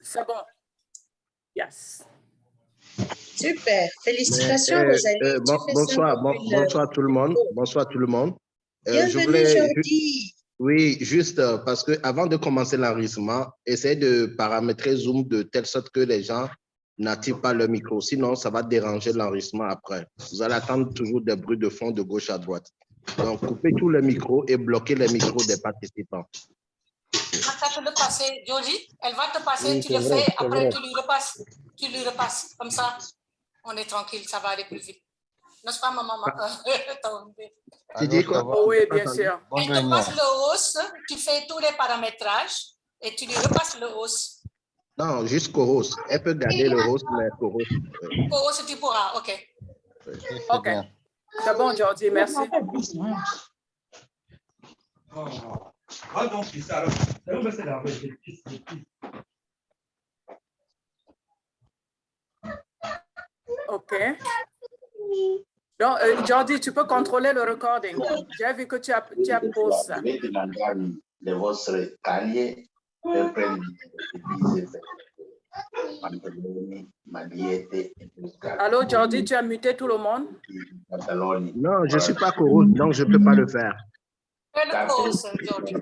C'est bon. Yes. Super. Félicitations, Rosalie. Bonsoir tout le monde. Bonsoir tout le monde. Bienvenue, Jordi. Oui, juste parce que avant de commencer l'enregistrement, essayez de paramétrer Zoom de telle sorte que les gens n'activent pas le micro. Sinon, ça va déranger l'enregistrement après. Vous allez attendre toujours des bruits de fond de gauche à droite. Donc, coupez tous les micros et bloquez les micros des participants. Attends, te le passer, Georgie. Elle va te passer, tu le fais, après tu lui repasses. Tu lui repasses. Comme ça, on est tranquille, ça va aller plus vite. N'est-ce pas, maman? Tu dis quoi? Oh, oui, bien sûr. Bonne Elle te passe le host, tu fais tous les paramétrages et tu lui repasses le host. Non, juste co-host. Elle peut garder le host, mais co-host. Co-host, tu pourras, OK. OK. C'est bon, Jordi, merci. OK. Donc, Jordi, tu peux contrôler le recording. J'ai vu que tu as posé ça. Allô, Jordi, tu as muté tout le monde? Non, je ne suis pas co-host, donc je ne peux pas le faire. Fais le co-host, Jordi.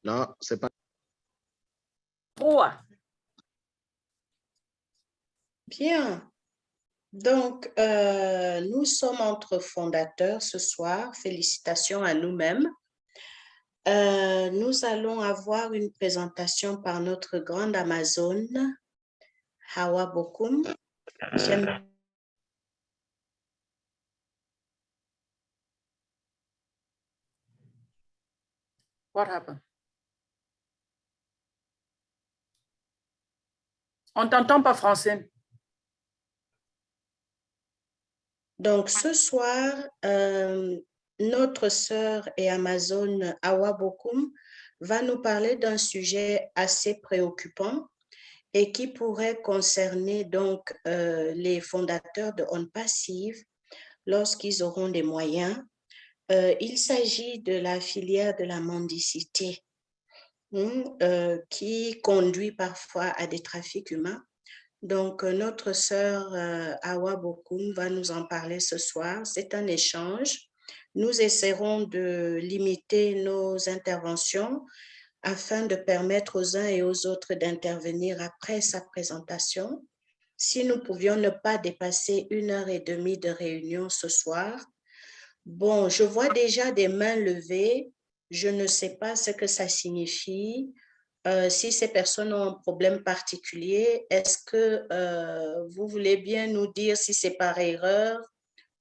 Non, c'est pas. 3. Bien. Donc, nous sommes entre fondateurs ce soir. Félicitations à nous-mêmes. Nous allons avoir une présentation par notre grande Amazone, Hawa Bokum. What happened? On ne t'entend pas, Francine. Donc, ce soir, notre sœur et Amazone Hawa Bokum va nous parler d'un sujet assez préoccupant et qui pourrait concerner donc les fondateurs de On Passive lorsqu'ils auront des moyens. Il s'agit de la filière de la mendicité qui conduit parfois à des trafics humains. Donc, notre sœur Hawa Bokum va nous en parler ce soir. C'est un échange. Nous essaierons de limiter nos interventions afin de permettre aux uns et aux autres d'intervenir après sa présentation. Si nous pouvions ne pas dépasser 1h30 de réunion ce soir. Bon, je vois déjà des mains levées. Je ne sais pas ce que ça signifie. Si ces personnes ont un problème particulier, est-ce que vous voulez bien nous dire si c'est par erreur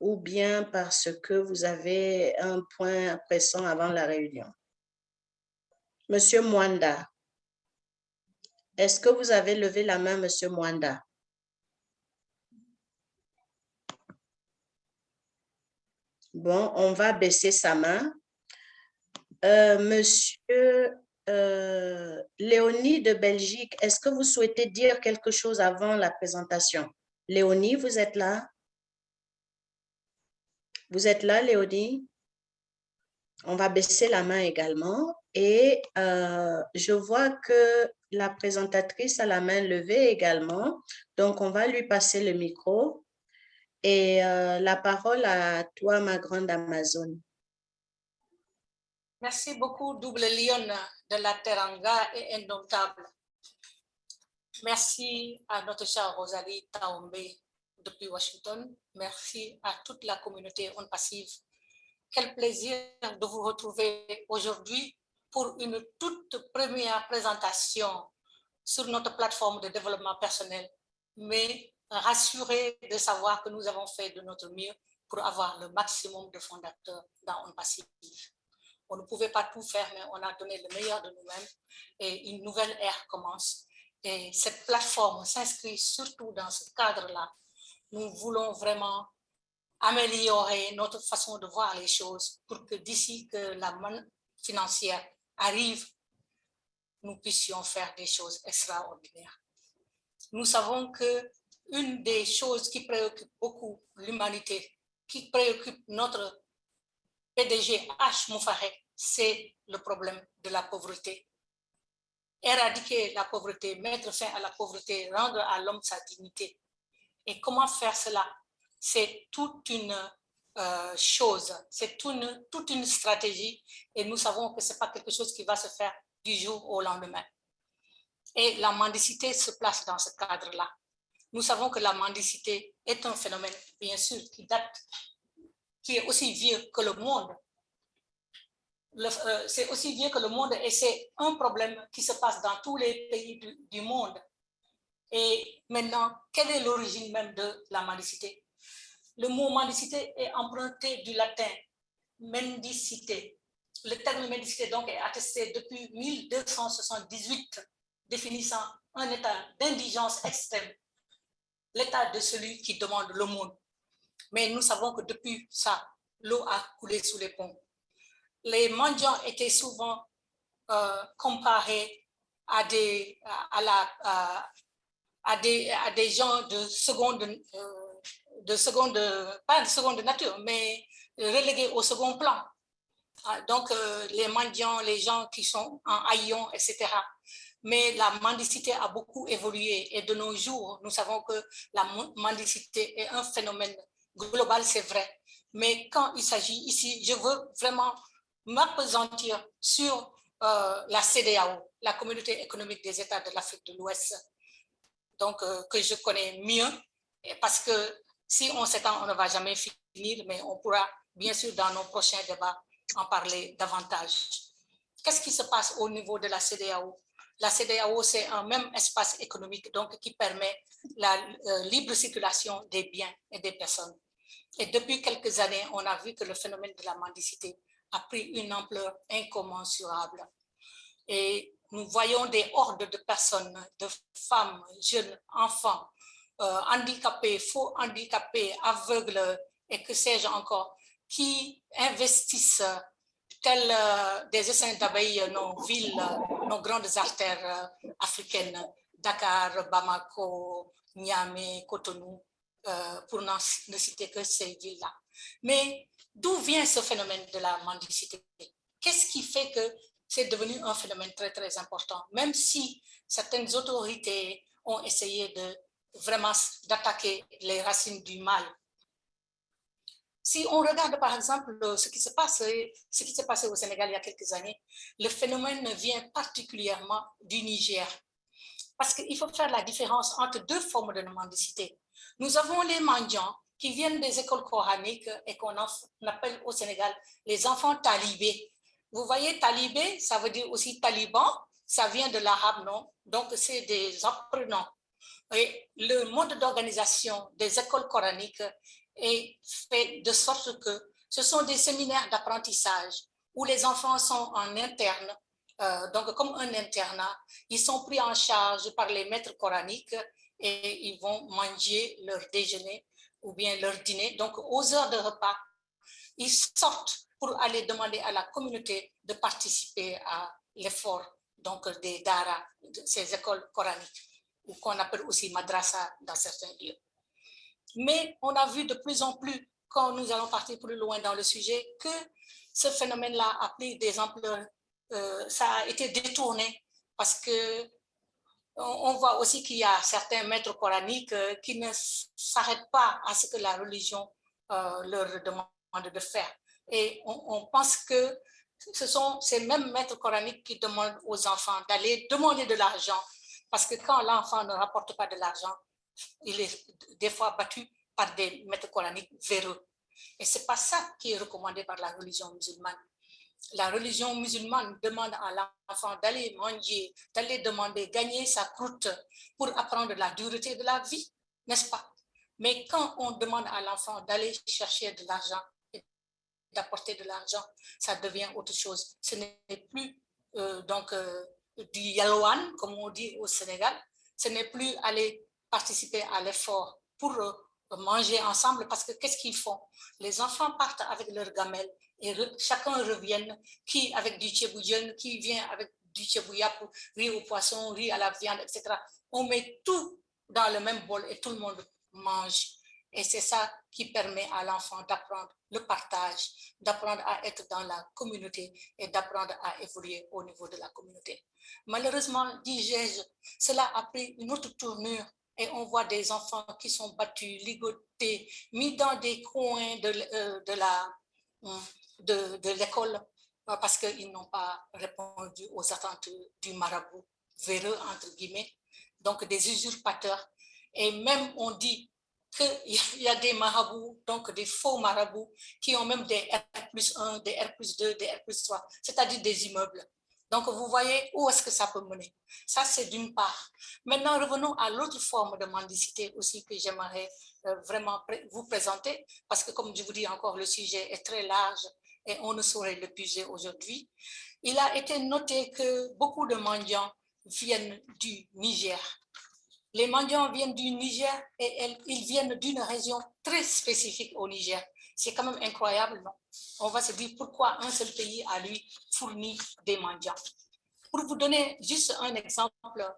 ou bien parce que vous avez un point pressant avant la réunion? Monsieur Mwanda, est-ce que vous avez levé la main, Monsieur Mwanda? Bon, on va baisser sa main. Monsieur Léonie de Belgique, est-ce que vous souhaitez dire quelque chose avant la présentation? Léonie, vous êtes là? Vous êtes là, Léonie? On va baisser la main également. Et je vois que la présentatrice a la main levée également. Donc, on va lui passer le micro. Et la parole à toi, ma grande Amazone. Merci beaucoup, Double Lion de la Teranga et Indomptable. Merci à notre chère Rosalie Taombe depuis Washington. Merci à toute la communauté On Passive. Quel plaisir de vous retrouver aujourd'hui pour une toute première présentation sur notre plateforme de développement personnel, mais rassuré de savoir que nous avons fait de notre mieux pour avoir le maximum de fondateurs dans On Passive. On ne pouvait pas tout faire, mais on a donné le meilleur de nous-mêmes et une nouvelle ère commence. Et cette plateforme s'inscrit surtout dans ce cadre-là. Nous voulons vraiment améliorer notre façon de voir les choses pour que d'ici que la manne financière arrive, nous puissions faire des choses extraordinaires. Nous savons qu'une des choses qui préoccupe beaucoup l'humanité qui préoccupe notre PDG H. Moufarek, c'est le problème de la pauvreté. Éradiquer la pauvreté, mettre fin à la pauvreté, rendre à l'homme sa dignité. Et comment faire cela? C'est toute une chose, c'est toute une stratégie, et nous savons que ce n'est pas quelque chose qui va se faire du jour au lendemain. Et la mendicité se place dans ce cadre-là. Nous savons que la mendicité est un phénomène, bien sûr, qui est aussi vieux que le monde. C'est aussi vieux que le monde, et c'est un problème qui se passe dans tous les pays du monde. Et maintenant, quelle est l'origine même de la mendicité? Le mot mendicité est emprunté du latin mendicité. Le terme mendicité donc est attesté depuis 1278, définissant un état d'indigence extrême, l'état de celui qui demande l'aumône. Mais nous savons que depuis ça, l'eau a coulé sous les ponts. Les mendiants étaient souvent comparés à des gens de pas de seconde nature, mais relégués au second plan. Donc, les mendiants, les gens qui sont en haillons, etc. Mais la mendicité a beaucoup évolué, et de nos jours, nous savons que la mendicité est un phénomène global, c'est vrai. Mais quand il s'agit ici, je veux vraiment m'appesantir sur la CEDEAO, la Communauté économique des États de l'Afrique de l'Ouest, donc que je connais mieux, parce que si on s'étend, on ne va jamais finir, mais on pourra bien sûr dans nos prochains débats en parler davantage. Qu'est-ce qui se passe au niveau de la CEDEAO? La CEDEAO, c'est un même espace économique donc, qui permet la libre circulation des biens et des personnes. Et depuis quelques années, on a vu que le phénomène de la mendicité a pris une ampleur incommensurable. Et nous voyons des hordes de personnes, de femmes, jeunes, enfants, handicapés, faux handicapés, aveugles et que sais-je encore, qui investissent tels des essaims d'abeilles nos villes, nos grandes artères africaines, Dakar, Bamako, Niamey, Cotonou, pour ne citer que ces villes-là. Mais d'où vient ce phénomène de la mendicité? Qu'est-ce qui fait que c'est devenu un phénomène très, très important, même si certaines autorités ont essayé de vraiment d'attaquer les racines du mal. Si on regarde par exemple ce qui s'est passé au Sénégal il y a quelques années, le phénomène vient particulièrement du Niger. Parce qu'il faut faire la différence entre deux formes de mendicité. Nous avons les mendiants qui viennent des écoles coraniques et qu'on appelle au Sénégal les enfants talibés. Vous voyez, talibé, ça veut dire aussi taliban, ça vient de l'arabe, non? Donc, c'est des apprenants. Et le mode d'organisation des écoles coraniques est fait de sorte que ce sont des séminaires d'apprentissage où les enfants sont en interne, donc comme un internat, ils sont pris en charge par les maîtres coraniques et ils vont manger leur déjeuner ou bien leur dîner. Donc, aux heures de repas, ils sortent pour aller demander à la communauté de participer à l'effort donc des daras, de ces écoles coraniques, ou qu'on appelle aussi madrasa dans certains lieux. Mais on a vu de plus en plus, quand nous allons partir plus loin dans le sujet, que ce phénomène-là a pris des ampleurs, ça a été détourné, parce que on voit aussi qu'il y a certains maîtres coraniques qui ne s'arrêtent pas à ce que la religion leur demande de faire. Et on pense que ce sont ces mêmes maîtres coraniques qui demandent aux enfants d'aller demander de l'argent, parce que quand l'enfant ne rapporte pas de l'argent, il est des fois battu par des maîtres coraniques véreux. Et ce n'est pas ça qui est recommandé par la religion musulmane. La religion musulmane demande à l'enfant d'aller manger, d'aller demander, gagner sa croûte pour apprendre la dureté de la vie, n'est-ce pas? Mais quand on demande à l'enfant d'aller chercher de l'argent, d'apporter de l'argent, ça devient autre chose. Ce n'est plus du yalwan, comme on dit au Sénégal. Ce n'est plus aller participer à l'effort pour manger ensemble, parce que qu'est-ce qu'ils font? Les enfants partent avec leurs gamelles et chacun revient, qui avec du tchéboudienne, qui vient avec du tchébouillap, riz au poisson, riz à la viande, etc. On met tout dans le même bol et tout le monde mange. Et c'est ça qui permet à l'enfant d'apprendre le partage, d'apprendre à être dans la communauté et d'apprendre à évoluer au niveau de la communauté. Malheureusement, dis-je, cela a pris une autre tournure et on voit des enfants qui sont battus, ligotés, mis dans des coins de l'école parce qu'ils n'ont pas répondu aux attentes du marabout véreux, entre guillemets, donc des usurpateurs. Et même on dit qu'il y a des marabouts, donc des faux marabouts, qui ont même des R+1, des R+2, des R+3, c'est-à-dire des immeubles. Donc, vous voyez où est-ce que ça peut mener. Ça, c'est d'une part. Maintenant, revenons à l'autre forme de mendicité aussi que j'aimerais vraiment vous présenter, parce que comme je vous dis encore, le sujet est très large et on ne saurait l'épuiser aujourd'hui. Il a été noté que beaucoup de mendiants viennent du Niger. Les mendiants viennent du Niger et ils viennent d'une région très spécifique au Niger. C'est quand même incroyable, non? On va se dire pourquoi un seul pays à lui fournit des mendiants. Pour vous donner juste un exemple,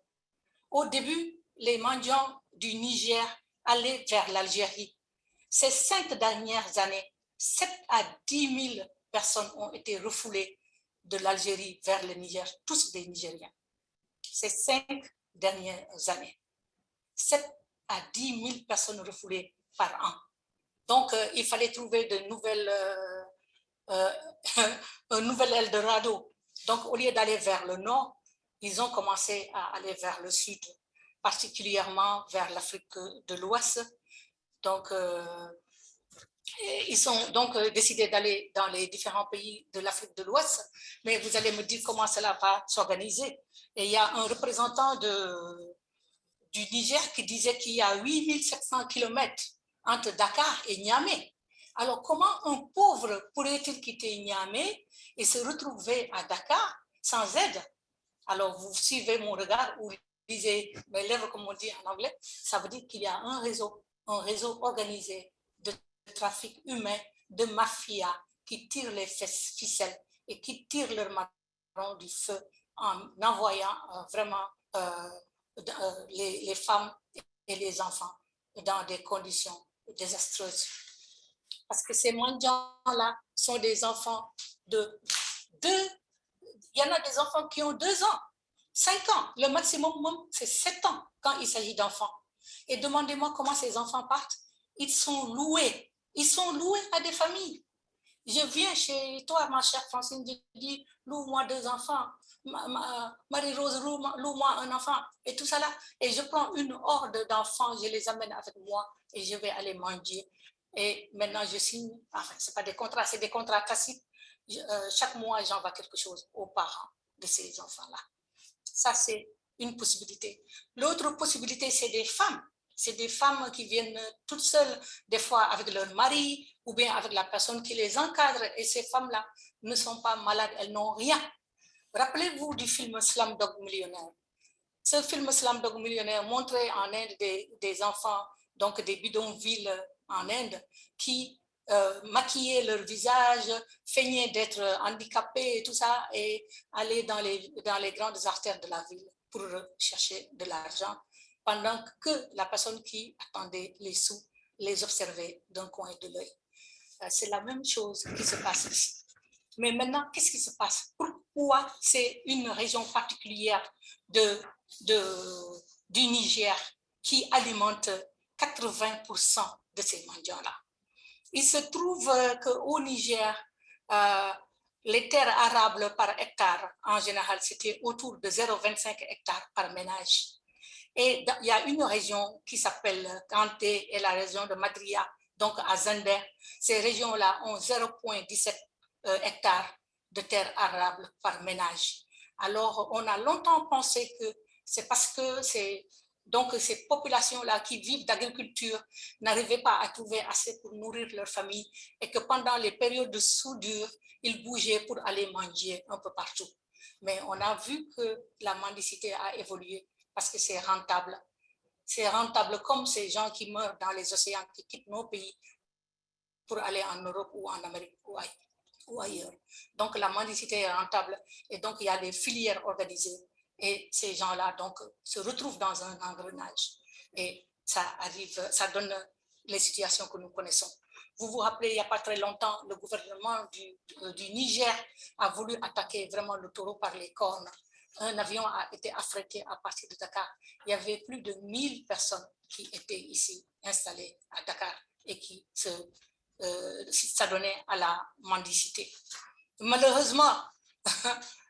au début, les mendiants du Niger allaient vers l'Algérie. Ces 5 dernières années, 7 à 10 000 personnes ont été refoulées de l'Algérie vers le Niger, tous des Nigériens. Ces 5 dernières années. 7 à 10 000 personnes refoulées par an. Donc, il fallait trouver de nouvelles, un nouvel Eldorado. Donc, au lieu d'aller vers le nord, ils ont commencé à aller vers le sud, particulièrement vers l'Afrique de l'Ouest. Donc, ils ont donc décidé d'aller dans les différents pays de l'Afrique de l'Ouest. Mais vous allez me dire comment cela va s'organiser. Et il y a un représentant du Niger qui disait qu'il y a 8700 km entre Dakar et Niamey. Alors, comment un pauvre pourrait-il quitter Niamey et se retrouver à Dakar sans aide? Alors, vous suivez mon regard ou lisez mes lèvres, comme on dit en anglais. Ça veut dire qu'il y a un réseau organisé de trafic humain, de mafia qui tire les ficelles et qui tire leur marron du feu en envoyant vraiment les femmes et les enfants dans des conditions désastreuses. Parce que ces mendiants-là sont des enfants de 2, il y en a des enfants qui ont 2 ans, 5 ans, le maximum, c'est 7 ans quand il s'agit d'enfants. Et demandez-moi comment ces enfants partent. Ils sont loués à des familles. Je viens chez toi, ma chère Francine, je dis, loue-moi 2 enfants. Marie-Rose, loue-moi un enfant. Et tout ça là. Et je prends une horde d'enfants, je les amène avec moi et je vais aller manger. Et maintenant, je signe, enfin, ce n'est pas des contrats, c'est des contrats tacites. Chaque mois, j'envoie quelque chose aux parents de ces enfants-là. Ça, c'est une possibilité. L'autre possibilité, c'est des femmes. C'est des femmes qui viennent toutes seules, des fois avec leur mari ou bien avec la personne qui les encadre. Et ces femmes-là ne sont pas malades, elles n'ont rien. Rappelez-vous du film Slumdog Millionnaire. Ce film Slumdog Millionnaire montrait en Inde des enfants, donc des bidonvilles en Inde, qui maquillaient leur visage, feignaient d'être handicapés et tout ça, et allaient dans les grandes artères de la ville pour chercher de l'argent, pendant que la personne qui attendait les sous les observait d'un coin de l'œil. C'est la même chose qui se passe ici. Mais maintenant, qu'est-ce qui se passe? Pourquoi c'est une région particulière du Niger qui alimente 80% de ces mendiants-là? Il se trouve qu'au Niger, les terres arables par hectare, en général, c'était autour de 0,25 hectares par ménage. Et il y a une région qui s'appelle Kanté et la région de Madria, donc à Zender. Ces régions-là ont 0,17 hectares de terres arables par ménage. Alors, on a longtemps pensé que c'est parce que donc ces populations-là qui vivent d'agriculture n'arrivaient pas à trouver assez pour nourrir leur famille et que pendant les périodes de soudure, ils bougeaient pour aller manger un peu partout. Mais on a vu que la mendicité a évolué parce que c'est rentable. C'est rentable comme ces gens qui meurent dans les océans, qui quittent nos pays pour aller en Europe ou en Amérique ou ailleurs. Donc la mendicité est rentable et donc il y a des filières organisées et ces gens-là donc se retrouvent dans un engrenage et ça donne les situations que nous connaissons. Vous vous rappelez, il n'y a pas très longtemps, le gouvernement du Niger a voulu attaquer vraiment le taureau par les cornes. Un avion a été affrété à partir de Dakar. Il y avait plus de 1000 personnes qui étaient ici installées à Dakar et qui s'adonnaient à la mendicité. Malheureusement,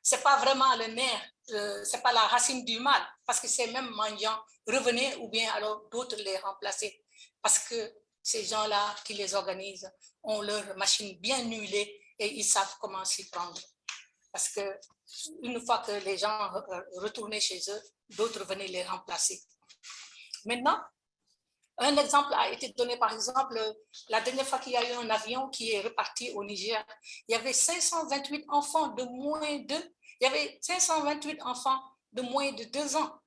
ce n'est pas vraiment le nerf, ce n'est pas la racine du mal, parce que ces mêmes mendiants revenaient ou bien alors d'autres les remplaçaient, parce que ces gens-là qui les organisent ont leur machine bien huilée et ils savent comment s'y prendre. Parce que une fois que les gens retournaient chez eux, d'autres venaient les remplacer. Maintenant, un exemple a été donné, par exemple, la dernière fois qu'il y a eu un avion qui est reparti au Niger, il y avait 528 enfants de moins de, il y avait 528 enfants de moins de 2 ans,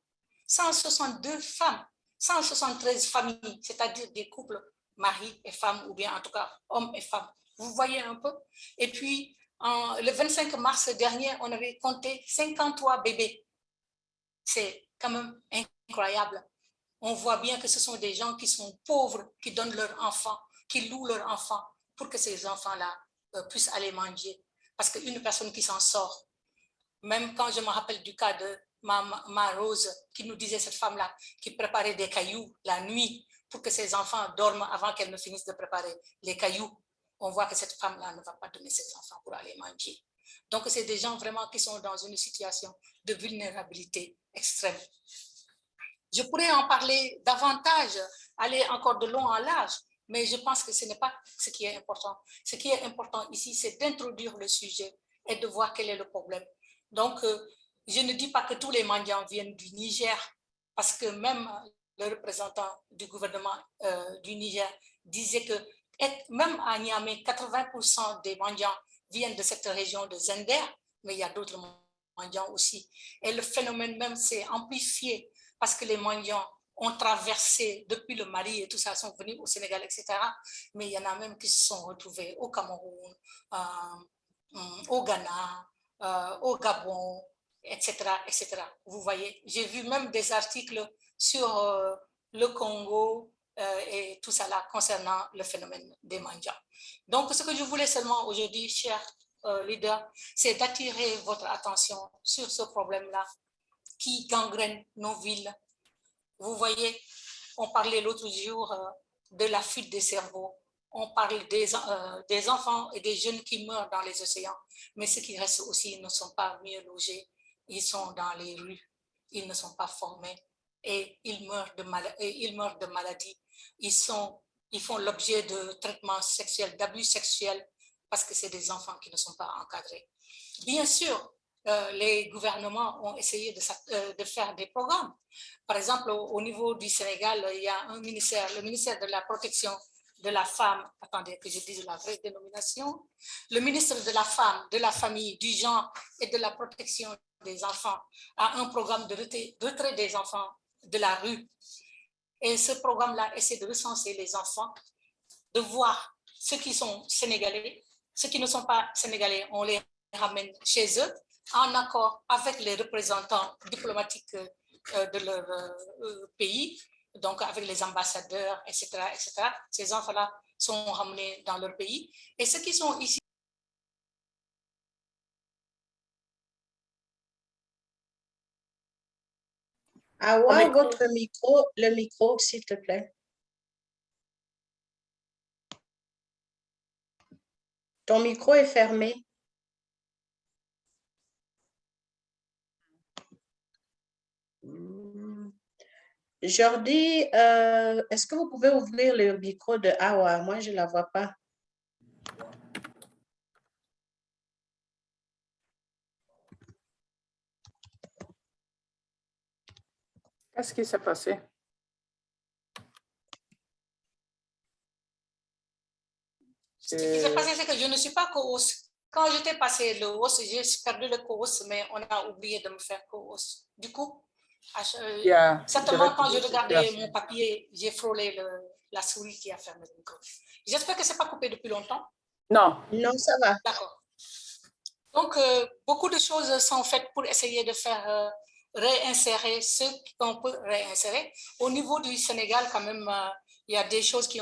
162 femmes, 173 familles, c'est-à-dire des couples mari et femme, ou bien en tout cas hommes et femmes. Vous voyez un peu? Et puis, le 25 mars dernier, on avait compté 53 bébés. C'est quand même incroyable. On voit bien que ce sont des gens qui sont pauvres, qui donnent leurs enfants, qui louent leurs enfants pour que ces enfants-là puissent aller manger. Parce qu'une personne qui s'en sort, même quand je me rappelle du cas de ma Rose, qui nous disait, cette femme-là, qui préparait des cailloux la nuit pour que ses enfants dorment avant qu'elle ne finisse de préparer les cailloux, on voit que cette femme-là ne va pas donner ses enfants pour aller manger. Donc, c'est des gens vraiment qui sont dans une situation de vulnérabilité extrême. Je pourrais en parler davantage, aller encore de long en large, mais je pense que ce n'est pas ce qui est important. Ce qui est important ici, c'est d'introduire le sujet et de voir quel est le problème. Donc, je ne dis pas que tous les mendiants viennent du Niger, parce que même le représentant du gouvernement du Niger disait que même à Niamey, 80% des mendiants viennent de cette région de Zender, mais il y a d'autres mendiants aussi. Et le phénomène même s'est amplifié parce que les mendiants ont traversé depuis le Mali et tout ça, sont venus au Sénégal, etc. Mais il y en a même qui se sont retrouvés au Cameroun, au Ghana, au Gabon, etc., etc. Vous voyez, j'ai vu même des articles sur le Congo et tout ça là concernant le phénomène des mendiants. Donc, ce que je voulais seulement aujourd'hui, chers leaders, c'est d'attirer votre attention sur ce problème-là qui gangrène nos villes. Vous voyez, on parlait l'autre jour de la fuite des cerveaux. On parle des enfants et des jeunes qui meurent dans les océans, mais ceux qui restent aussi ne sont pas mieux logés. Ils sont dans les rues, ils ne sont pas formés et ils meurent de maladies. Ils font l'objet de traitements sexuels, d'abus sexuels, parce que c'est des enfants qui ne sont pas encadrés. Bien sûr, les gouvernements ont essayé de faire des programmes. Par exemple, au niveau du Sénégal, il y a un ministère, le ministère de la protection de la femme, attendez que je dise la vraie dénomination, le ministre de la femme, de la famille, du genre et de la protection des enfants a un programme de retrait des enfants de la rue. Et ce programme-là essaie de recenser les enfants, de voir ceux qui sont sénégalais, ceux qui ne sont pas sénégalais, on les ramène chez eux, en accord avec les représentants diplomatiques de leur pays, donc avec les ambassadeurs, etc., etc. Ces enfants-là sont ramenés dans leur pays. Et ceux qui sont ici, Awa, votre micro, le micro, s'il te plaît. Ton micro est fermé. Jordi, est-ce que vous pouvez ouvrir le micro de Awa? Moi, je ne la vois pas. Qu'est-ce qui s'est passé? Ce qui s'est passé, c'est que je ne suis pas co-host. Quand j'étais passé le host, j'ai perdu le co-host, mais on a oublié de me faire co-host. Du coup, certainement, quand je regardais mon papier, j'ai frôlé la souris qui a fermé le micro. J'espère que ce n'est pas coupé depuis longtemps. Non. Non, ça va. D'accord. Donc, beaucoup de choses sont faites pour essayer de faire réinsérer ceux qu'on peut réinsérer. Au niveau du Sénégal, quand même, il y a des choses qu'ils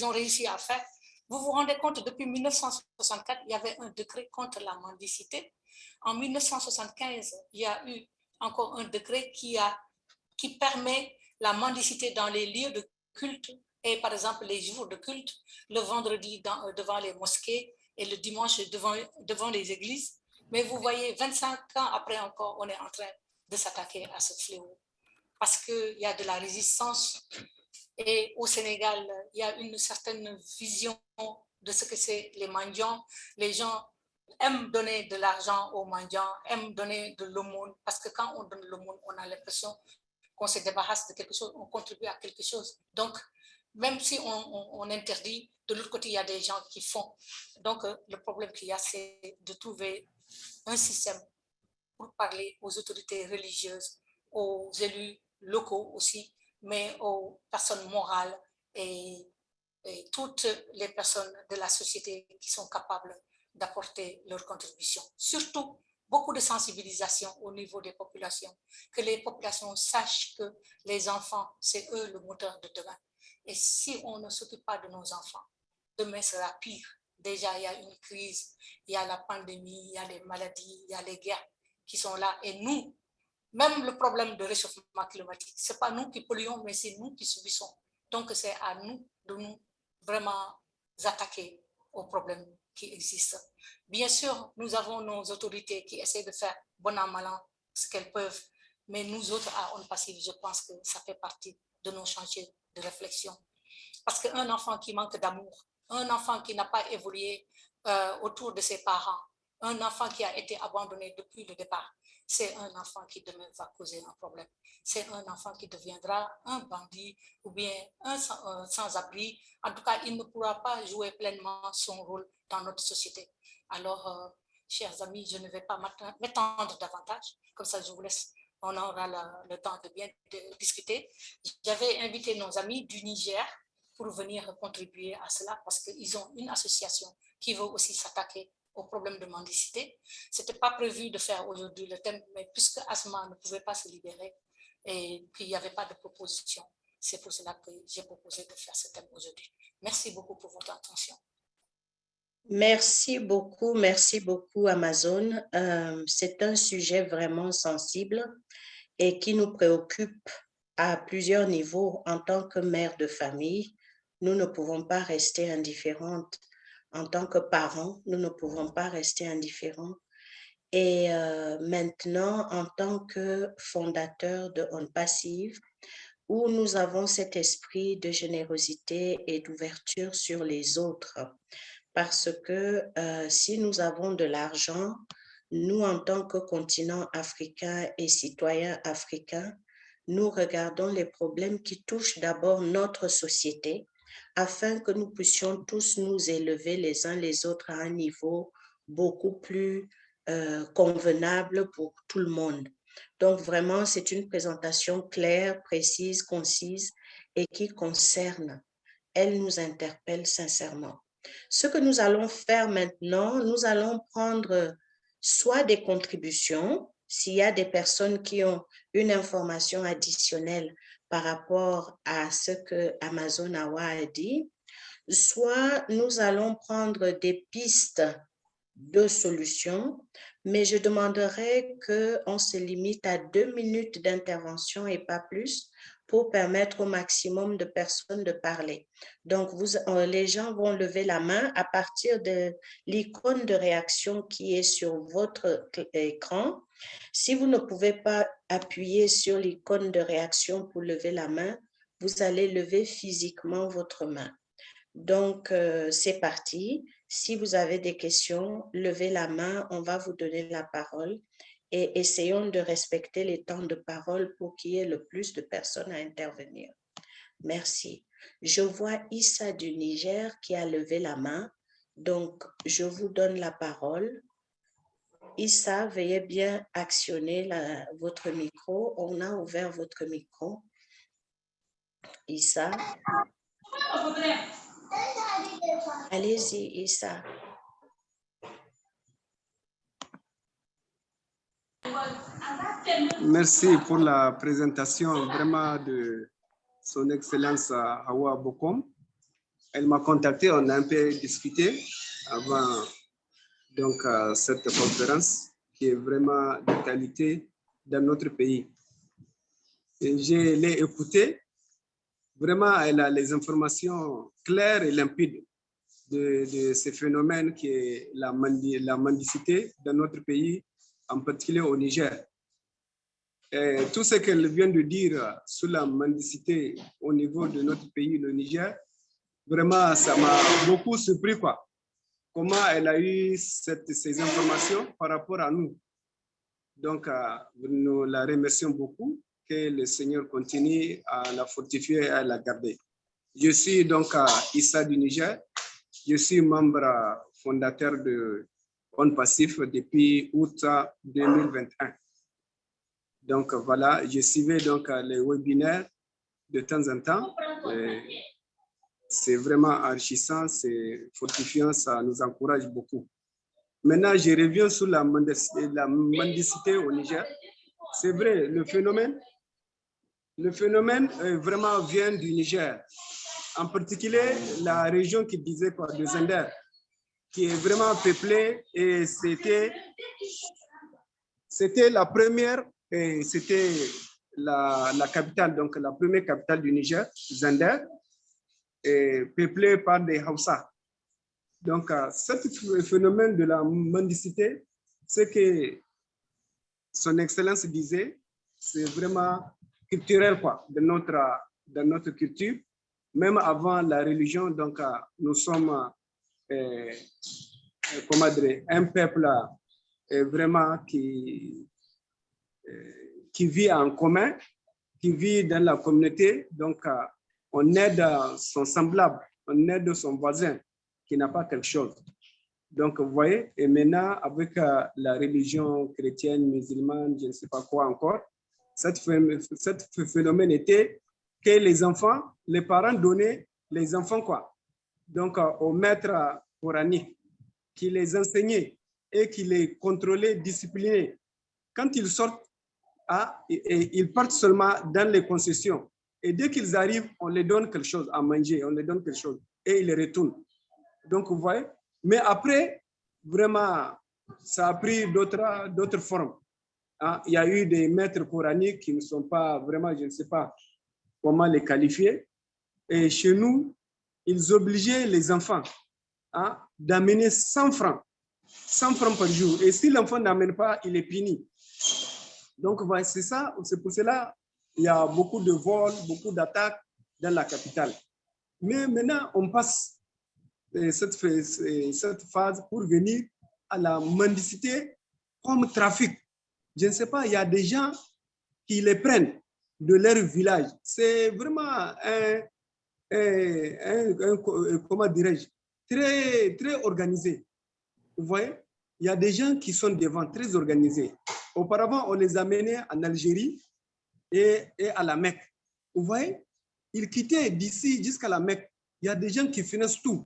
ont réussi à faire. Vous vous rendez compte, depuis 1964, il y avait un décret contre la mendicité. En 1975, il y a eu encore un décret qui permet la mendicité dans les lieux de culte et par exemple les jours de culte, le vendredi devant les mosquées et le dimanche devant les églises. Mais vous voyez, 25 ans après encore, on est en train de s'attaquer à ce fléau parce qu'il y a de la résistance. Et au Sénégal, il y a une certaine vision de ce que c'est les mendiants. Les gens aiment donner de l'argent aux mendiants, aiment donner de l'aumône, parce que quand on donne l'aumône, on a l'impression qu'on se débarrasse de quelque chose, on contribue à quelque chose. Donc, même si on interdit, de l'autre côté, il y a des gens qui font. Donc, le problème qu'il y a, c'est de trouver un système pour parler aux autorités religieuses, aux élus locaux aussi, mais aux personnes morales et toutes les personnes de la société qui sont capables d'apporter leur contribution. Surtout, beaucoup de sensibilisation au niveau des populations, que les populations sachent que les enfants, c'est eux le moteur de demain. Et si on ne s'occupe pas de nos enfants, demain sera pire. Déjà, il y a une crise, il y a la pandémie, il y a les maladies, il y a les guerres qui sont là. Et nous, même le problème de réchauffement climatique, ce n'est pas nous qui polluons, mais c'est nous qui subissons. Donc, c'est à nous de nous vraiment attaquer aux problèmes qui existent. Bien sûr, nous avons nos autorités qui essaient de faire bon an, mal an ce qu'elles peuvent, mais nous autres, à On Passive, je pense que ça fait partie de nos chantiers de réflexion. Parce qu'un enfant qui manque d'amour, un enfant qui n'a pas évolué autour de ses parents, un enfant qui a été abandonné depuis le départ, c'est un enfant qui demain va causer un problème. C'est un enfant qui deviendra un bandit ou bien un sans-abri. En tout cas, il ne pourra pas jouer pleinement son rôle dans notre société. Alors, chers amis, je ne vais pas m'étendre davantage. Comme ça, je vous laisse. On aura le temps de bien discuter. J'avais invité nos amis du Niger pour venir contribuer à cela parce qu'ils ont une association qui veut aussi s'attaquer au problème de mendicité. Ce n'était pas prévu de faire aujourd'hui le thème, mais puisque Asma ne pouvait pas se libérer et qu'il n'y avait pas de proposition, c'est pour cela que j'ai proposé de faire ce thème aujourd'hui. Merci beaucoup pour votre attention. Merci beaucoup Amazon. C'est un sujet vraiment sensible et qui nous préoccupe à plusieurs niveaux. En tant que mère de famille, nous ne pouvons pas rester indifférentes. En tant que parents, nous ne pouvons pas rester indifférents. Et maintenant, en tant que fondateur de On Passive, où nous avons cet esprit de générosité et d'ouverture sur les autres. Parce que si nous avons de l'argent, nous, en tant que continent africain et citoyens africains, nous regardons les problèmes qui touchent d'abord notre société afin que nous puissions tous nous élever les uns les autres à un niveau beaucoup plus convenable pour tout le monde. Donc, vraiment, c'est une présentation claire, précise, concise et qui concerne. Elle nous interpelle sincèrement. Ce que nous allons faire maintenant, nous allons prendre soit des contributions, s'il y a des personnes qui ont une information additionnelle par rapport à ce que Amazon Awa a dit, soit nous allons prendre des pistes de solutions, mais je demanderai qu'on se limite à 2 minutes d'intervention et pas plus pour permettre au maximum de personnes de parler. Donc, les gens vont lever la main à partir de l'icône de réaction qui est sur votre écran. Si vous ne pouvez pas appuyer sur l'icône de réaction pour lever la main, vous allez lever physiquement votre main. Donc, c'est parti. Si vous avez des questions, levez la main, on va vous donner la parole et essayons de respecter les temps de parole pour qu'il y ait le plus de personnes à intervenir. Merci. Je vois Issa du Niger qui a levé la main, donc je vous donne la parole. Issa, veuillez bien actionner votre micro. On a ouvert votre micro. Issa. Allez-y, Issa. Merci pour la présentation vraiment de son Excellence Hawa Bokoum. Elle m'a contacté, on a un peu discuté avant donc, cette conférence qui est vraiment de qualité dans notre pays. Et je l'ai écoutée. Vraiment, elle a les informations claires et limpides de ce phénomène qui est la mendicité dans notre pays, en particulier au Niger. Et tout ce qu'elle vient de dire sur la mendicité au niveau de notre pays, le Niger, vraiment, ça m'a beaucoup surpris, quoi. Comment elle a eu ces informations par rapport à nous. Donc, nous la remercions beaucoup, que le Seigneur continue à la fortifier et à la garder. Je suis donc Issa du Niger. Je suis membre fondateur de On Passif depuis août 2021. Donc voilà, je suivais donc les webinaires de temps en temps. C'est vraiment enrichissant, c'est fortifiant, ça nous encourage beaucoup. Maintenant, je reviens sur la mendicité au Niger. C'est vrai, le phénomène vraiment vient du Niger. En particulier, la région qui disait quoi, de Zender, qui est vraiment peuplée et c'était la première, c'était la capitale, donc la première capitale du Niger, Zender, peuplée par des Hausa. Donc, ce phénomène de la mendicité, c'est que son Excellence disait, c'est vraiment culturel, quoi, de notre culture. Même avant la religion, donc nous sommes comment dire, un peuple vraiment qui vit en commun, qui vit dans la communauté. Donc, on aide son semblable, on aide son voisin qui n'a pas quelque chose. Donc, vous voyez, et maintenant, avec la religion chrétienne, musulmane, je ne sais pas quoi encore, cet phénomène était que les enfants, les parents donnaient les enfants quoi? Donc, au maître coranique qui les enseignait et qui les contrôlait, disciplinait. Quand ils sortent, ils partent seulement dans les concessions. Et dès qu'ils arrivent, on les donne quelque chose à manger, on les donne quelque chose et ils les retournent. Donc, vous voyez, mais après, vraiment, ça a pris d'autres formes. Il y a eu des maîtres coraniques qui ne sont pas vraiment, je ne sais pas comment les qualifier. Et chez nous, ils obligeaient les enfants d'amener 100 francs par jour. Et si l'enfant n'amène pas, il est puni. Donc, c'est ça, c'est pour cela il y a beaucoup de vols, beaucoup d'attaques dans la capitale. Mais maintenant, on passe cette phase pour venir à la mendicité comme trafic. Je ne sais pas, il y a des gens qui les prennent de leur village. C'est vraiment comment dirais-je, très, très organisé. Vous voyez, il y a des gens qui sont devant, très organisés. Auparavant, on les amenait en Algérie et à la Mecque. Vous voyez, ils quittaient d'ici jusqu'à la Mecque. Il y a des gens qui finissent tout.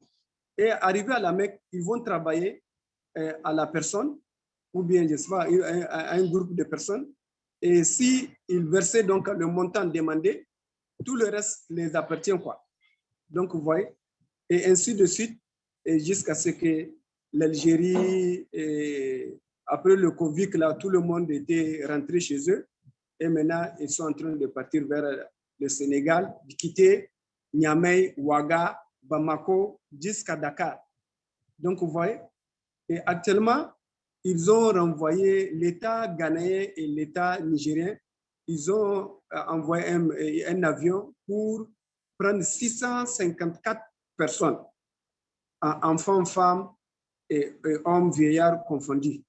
Et arrivés à la Mecque, ils vont travailler à la personne, ou bien, je sais pas, à un groupe de personnes. Et s'ils versaient donc le montant demandé, tout le reste les appartient, quoi. Donc, vous voyez, et ainsi de suite, et jusqu'à ce que l'Algérie, après le Covid, là, tout le monde était rentré chez eux. Et maintenant, ils sont en train de partir vers le Sénégal, de quitter Niamey, Ouaga, Bamako, jusqu'à Dakar. Donc, vous voyez, et actuellement, ils ont renvoyé l'État ghanéen et l'État nigérien. Ils ont envoyé un avion pour prendre 654 personnes, enfants, femmes et hommes, vieillards confondus.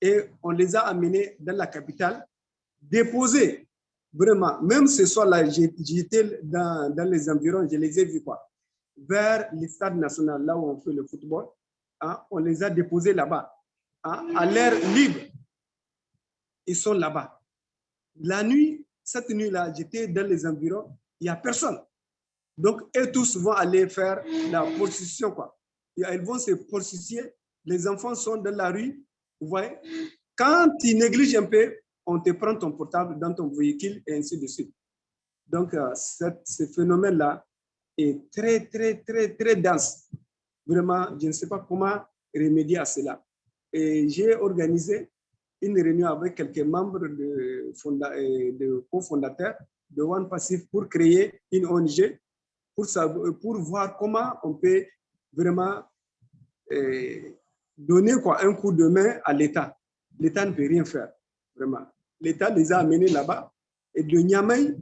Et on les a amenés dans la capitale, déposés. Vraiment, même ce soir-là, j'étais dans les environs, je les ai vus quoi, vers le stade national, là où on fait le football. On les a déposés là-bas. À l'air libre, ils sont là-bas. La nuit, cette nuit-là, j'étais dans les environs, il n'y a personne. Donc, eux tous vont aller faire la prostitution, quoi. Ils vont se prostituer. Les enfants sont dans la rue. Vous voyez, quand tu négliges un peu, on te prend ton portable dans ton véhicule et ainsi de suite. Donc, ce phénomène-là est très, très, très, très dense. Vraiment, je ne sais pas comment remédier à cela. Et j'ai organisé une réunion avec quelques membres de cofondateurs de One Passif pour créer une ONG pour voir comment on peut vraiment donner un coup de main à l'État. L'État ne peut rien faire, vraiment. L'État les a amenés là-bas. Et de Niamey,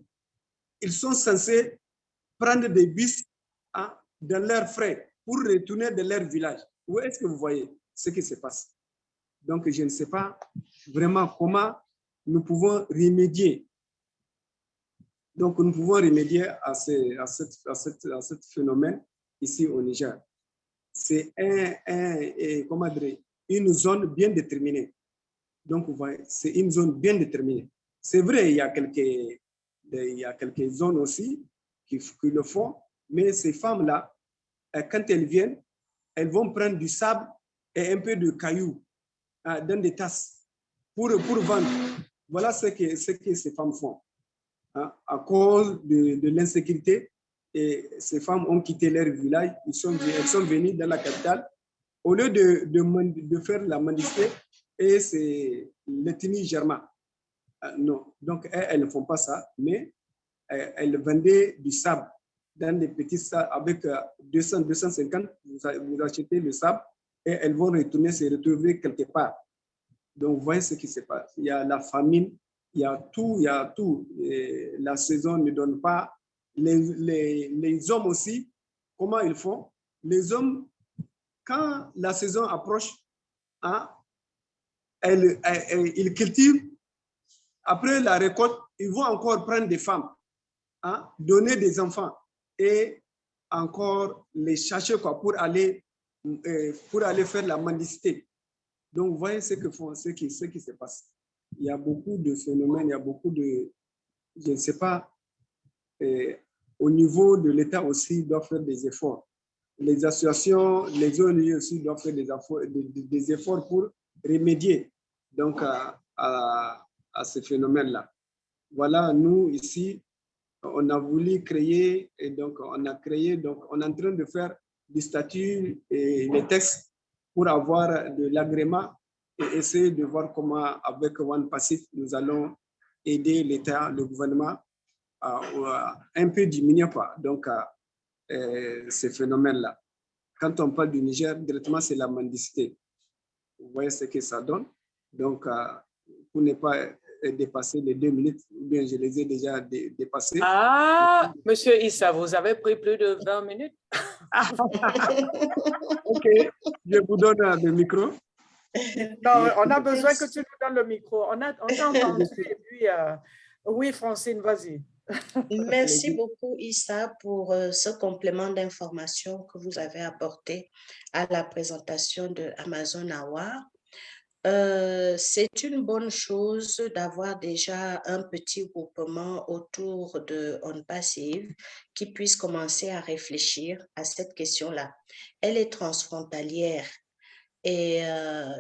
ils sont censés prendre des bus dans leurs frais pour retourner de leur village. Où est-ce que vous voyez ce qui se passe? Donc, je ne sais pas vraiment comment nous pouvons remédier. Donc, nous pouvons remédier à ce phénomène ici au Niger. C'est une zone bien déterminée. Donc, vous voyez, c'est une zone bien déterminée. C'est vrai, il y a quelques zones aussi qui le font, mais ces femmes-là, quand elles viennent, elles vont prendre du sable et un peu de cailloux dans des tasses pour vendre. Voilà ce que ces femmes font. À cause de l'insécurité, et ces femmes ont quitté leur village, elles sont venues dans la capitale. Au lieu de faire la mendicité, et c'est l'ethnie germaine. Non, donc elles ne font pas ça, mais elles vendaient du sable dans des petits sables avec 200, 250, vous achetez le sable et elles vont se retrouver quelque part. Donc, vous voyez ce qui se passe. Il y a la famine, il y a tout, il y a tout. Et la saison ne donne pas. Les hommes aussi, comment ils font? Les hommes, quand la saison approche, ils cultivent. Après la récolte, ils vont encore prendre des femmes, donner des enfants et encore les chercher pour aller faire la mendicité. Donc, vous voyez ce qui se passe. Il y a beaucoup de phénomènes, il y a beaucoup de, je ne sais pas, au niveau de l'État aussi, doivent faire des efforts. Les associations, les ONG aussi doivent faire des efforts pour remédier donc, à ce phénomène-là. Voilà, nous, ici, on a voulu créer, et donc on a créé, donc on est en train de faire des statuts et les textes pour avoir de l'agrément et essayer de voir comment, avec One Passif, nous allons aider l'État, le gouvernement, à un peu diminuer donc, ces phénomènes-là. Quand on parle du Niger, directement, c'est la mendicité. Vous voyez ce que ça donne. Donc, pour ne pas dépasser les 2 minutes, ou bien je les ai déjà dépassés. Ah, Monsieur Issa, vous avez pris plus de 20 minutes. OK, je vous donne le micro. Non, on a besoin que tu nous donnes le micro. On t'a entendu et puis, oui, Francine, vas-y. Merci beaucoup, Issa, pour ce complément d'information que vous avez apporté à la présentation de Amazon Awa. C'est une bonne chose d'avoir déjà un petit groupement autour de On Passive qui puisse commencer à réfléchir à cette question-là. Elle est transfrontalière et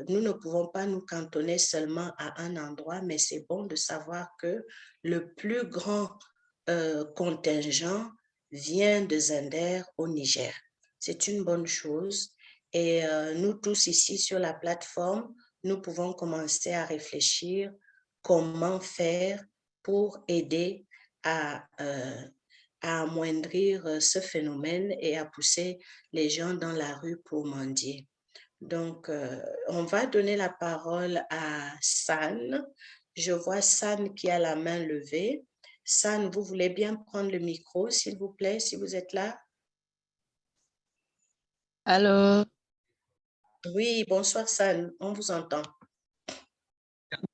nous ne pouvons pas nous cantonner seulement à un endroit, mais c'est bon de savoir que le plus grand contingent vient de Zinder au Niger. C'est une bonne chose et nous tous ici sur la plateforme, nous pouvons commencer à réfléchir comment faire pour aider à amoindrir ce phénomène et à pousser les gens dans la rue pour mendier. Donc, on va donner la parole à San. Je vois San qui a la main levée. San, vous voulez bien prendre le micro, s'il vous plaît, si vous êtes là? Allô? Oui, bonsoir San, on vous entend.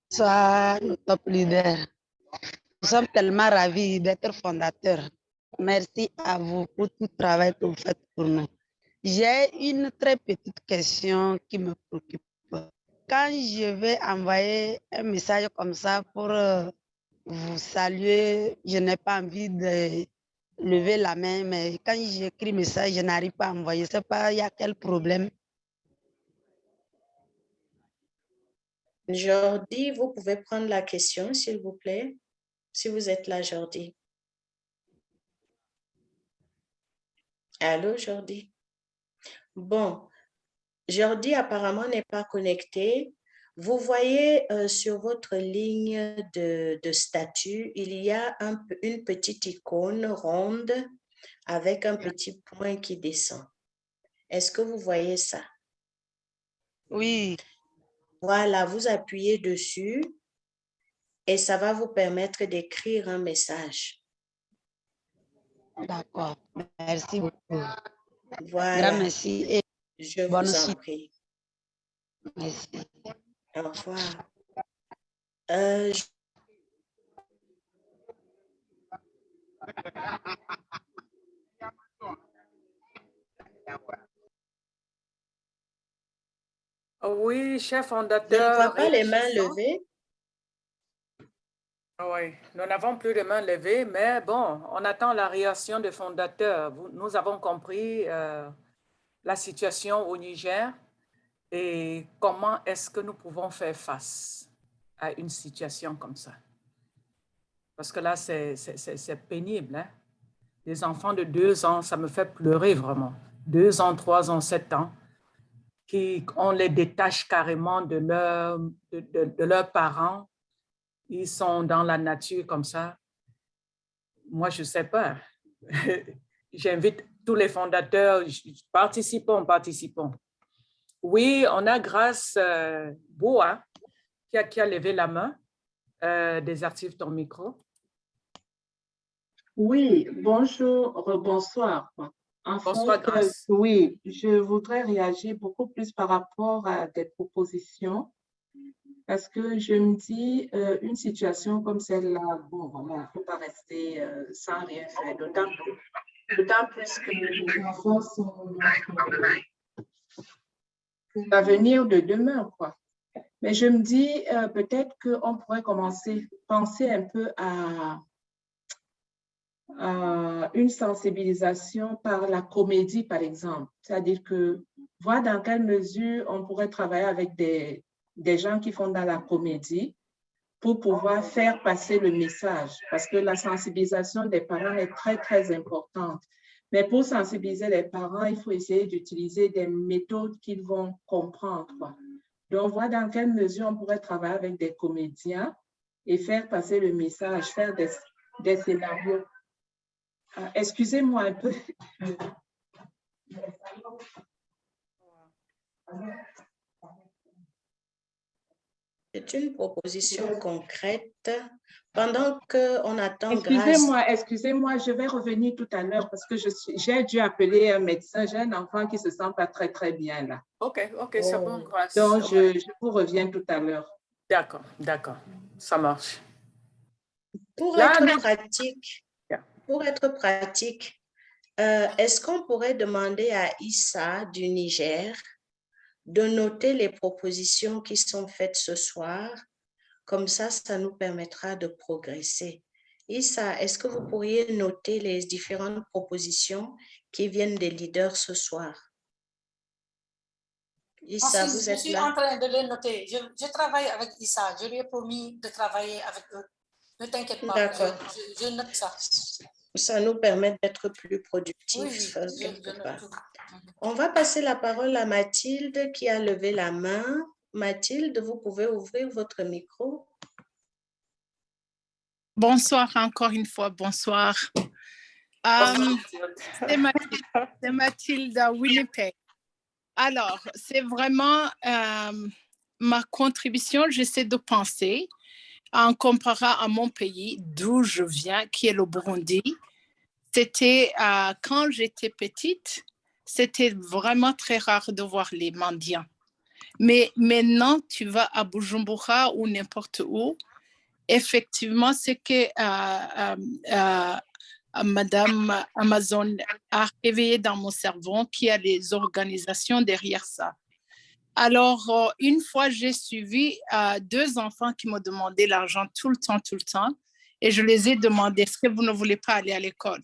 Bonsoir, le top leader. Nous sommes tellement ravis d'être fondateurs. Merci à vous pour tout le travail que vous faites pour nous. J'ai une très petite question qui me préoccupe. Quand je vais envoyer un message comme ça pour vous saluer, je n'ai pas envie de lever la main, mais quand j'écris message, je n'arrive pas à envoyer. Je ne sais pas, il y a quel problème. Jordi, vous pouvez prendre la question, s'il vous plaît, si vous êtes là, Jordi. Allô, Jordi? Bon, Jordi apparemment n'est pas connecté. Vous voyez sur votre ligne de statut, il y a une petite icône ronde avec un petit point qui descend. Est-ce que vous voyez ça? Oui, Voilà, vous appuyez dessus et ça va vous permettre d'écrire un message. d'accord. Merci beaucoup. Grand Voilà, merci et je bonne vous en suite. prie. Merci. Au revoir. Oui, chef Je ne fondateur. vois pas les mains réagissant. levées. Oui, nous n'avons plus de mains levées, mais bon, on attend la réaction des fondateurs. Nous avons compris la situation au Niger et comment est-ce que nous pouvons faire face à une situation comme ça. Parce que là, c'est pénible. Hein? Les enfants de 2 ans, ça me fait pleurer vraiment. 2 ans, 3 ans, 7 ans, on les détache carrément de leurs parents. Ils sont dans la nature comme ça. Moi, je ne sais pas. J'invite tous les fondateurs, participons. Oui, on a Grâce Boa qui a levé la main. Désactive ton micro. Oui, bonjour, bonsoir. En Bonsoir, fait, Grâce. oui, je voudrais réagir beaucoup plus par rapport à des propositions parce que je me dis, une situation comme celle-là, bon, voilà, il ne faut pas rester sans rien faire, d'autant plus que les enfants sont l'avenir de demain, quoi. Mais je me dis, peut-être qu'on pourrait penser un peu à une sensibilisation par la comédie, par exemple. C'est-à-dire que voir dans quelle mesure on pourrait travailler avec des gens qui font dans la comédie pour pouvoir faire passer le message. Parce que la sensibilisation des parents est très, très importante. Mais pour sensibiliser les parents, il faut essayer d'utiliser des méthodes qu'ils vont comprendre, quoi. Donc, voir dans quelle mesure on pourrait travailler avec des comédiens et faire passer le message, faire des scénarios. Excusez-moi un peu. C'est une proposition concrète. Pendant qu'on attend Excusez-moi, je vais revenir tout à l'heure parce que j'ai dû appeler un médecin. J'ai un enfant qui ne se sent pas très, très bien là. OK, c'est bon, Grâce. Donc, je vous reviens tout à l'heure. D'accord. Ça marche. Pour être pratique, est-ce qu'on pourrait demander à Issa du Niger de noter les propositions qui sont faites ce soir? Comme ça nous permettra de progresser. Issa, est-ce que vous pourriez noter les différentes propositions qui viennent des leaders ce soir? Issa, vous êtes là? Je suis en train de les noter. Je travaille avec Issa. Je lui ai promis de travailler avec eux. Ne t'inquiète pas. D'accord. Je note ça. Ça nous permet d'être plus productifs. Oui, je note tout. On va passer la parole à Mathilde qui a levé la main. Mathilde, vous pouvez ouvrir votre micro. Bonsoir encore une fois, bonsoir. C'est Mathilde à Winnipeg. Alors, c'est vraiment ma contribution, j'essaie de penser en comparant à mon pays d'où je viens, qui est le Burundi. C'était quand j'étais petite, c'était vraiment très rare de voir les mendiants. Mais maintenant, tu vas à Bujumbura ou n'importe où, effectivement, ce que Madame Amazon a réveillé dans mon cerveau, qu'il y a des organisations derrière ça. Alors, une fois, j'ai suivi 2 enfants qui m'ont demandé l'argent tout le temps, et je les ai demandé, est-ce que vous ne voulez pas aller à l'école?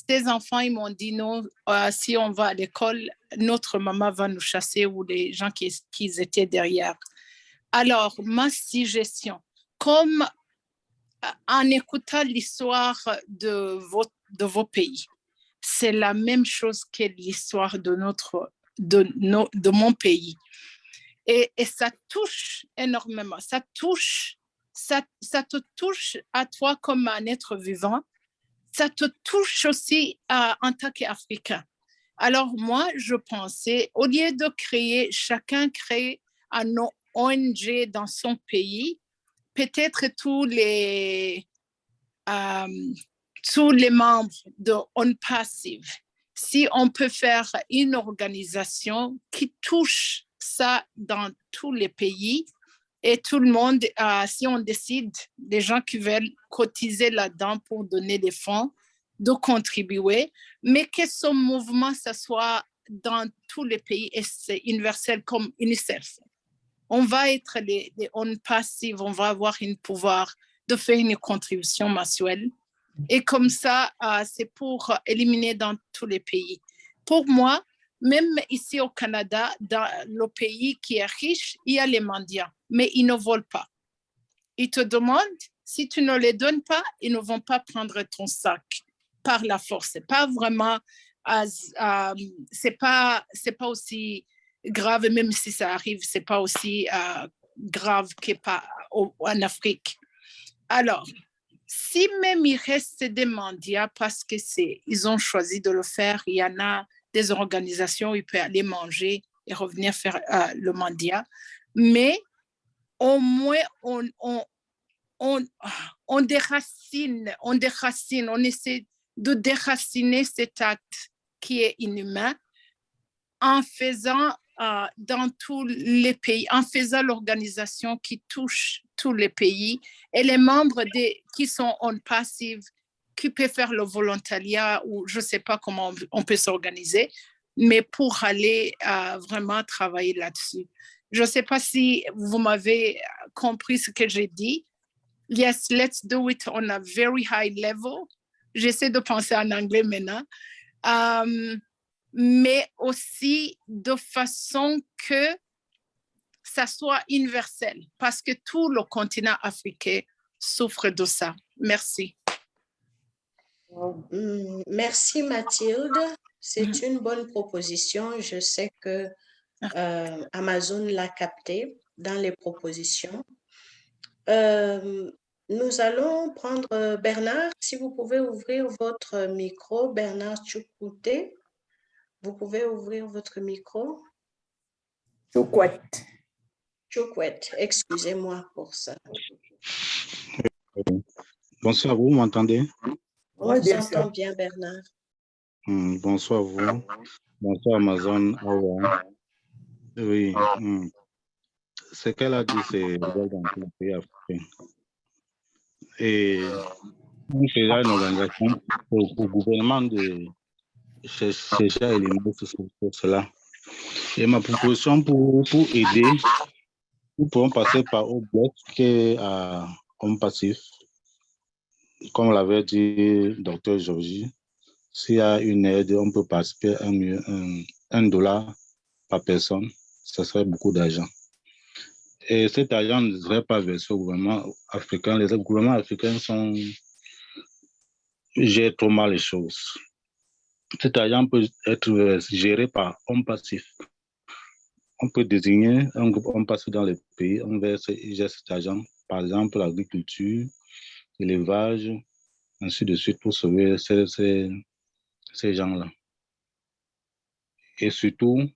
Ces enfants, ils m'ont dit non, si on va à l'école, notre maman va nous chasser ou les gens qui étaient derrière. Alors, ma suggestion, comme en écoutant l'histoire de vos pays, c'est la même chose que l'histoire de mon pays. Et ça touche énormément, ça te touche à toi comme un être vivant, ça te touche aussi en tant qu'Africain. Alors moi, je pensais, au lieu de chacun crée un ONG dans son pays, peut-être tous les membres de On Passive, si on peut faire une organisation qui touche ça dans tous les pays et tout le monde, si on décide, des gens qui veulent cotiser là-dedans pour donner des fonds, de contribuer, mais que ce mouvement, ça soit dans tous les pays et c'est universel comme UNICEF. On va être les On Passive, on va avoir un pouvoir de faire une contribution mensuelle. Et comme ça, c'est pour éliminer dans tous les pays. Pour moi, même ici au Canada, dans le pays qui est riche, il y a les mendiants, mais ils ne volent pas. Ils te demandent, si tu ne les donnes pas, ils ne vont pas prendre ton sac par la force. C'est pas vraiment, c'est pas aussi grave, même si ça arrive, c'est pas aussi grave qu'en Afrique. Alors, si même il reste des mendiants parce que ils ont choisi de le faire, il y en a des organisations où ils peuvent aller manger et revenir faire le mendiant, mais au moins on déracine, on essaie de déraciner cet acte qui est inhumain en faisant dans tous les pays, en faisant l'organisation qui touche tous les pays et les membres qui sont On Passive, qui peuvent faire le volontariat ou je ne sais pas comment on peut s'organiser, mais pour aller vraiment travailler là-dessus. Je ne sais pas si vous m'avez compris ce que j'ai dit. Yes, let's do it on a very high level. J'essaie de penser en anglais maintenant. Mais aussi de façon que ça soit universel, parce que tout le continent africain souffre de ça. Merci. Merci Mathilde. C'est une bonne proposition. Je sais que Amazon l'a capté dans les propositions. Nous allons prendre Bernard. Si vous pouvez ouvrir votre micro, Bernard Tchoukouté. Vous pouvez ouvrir votre micro. Choukwet. Choukwet, excusez-moi pour ça. Bonsoir, vous m'entendez? On vous entend bien, Bernard. Bonsoir, vous. Bonsoir, Amazon. Oui. Ce qu'elle a dit, c'est dans tous les pays africains. Et on fait là une organisation au gouvernement de chercher à éliminer cela. Et ma proposition pour aider, nous pouvons passer par au bloc qui est à On Passif. Comme l'avait dit Dr. Georgie, s'il y a une aide, on peut participer à $1 par personne, ce serait beaucoup d'argent. Et cet argent ne devrait pas verser au gouvernement africain. Les gouvernements africains gèrent trop mal les choses. Cet argent peut être géré par On Passif. On peut désigner un groupe On Passif dans les pays, on verse cet argent, par exemple l'agriculture, l'élevage, ainsi de suite, pour sauver ces gens-là. Et surtout,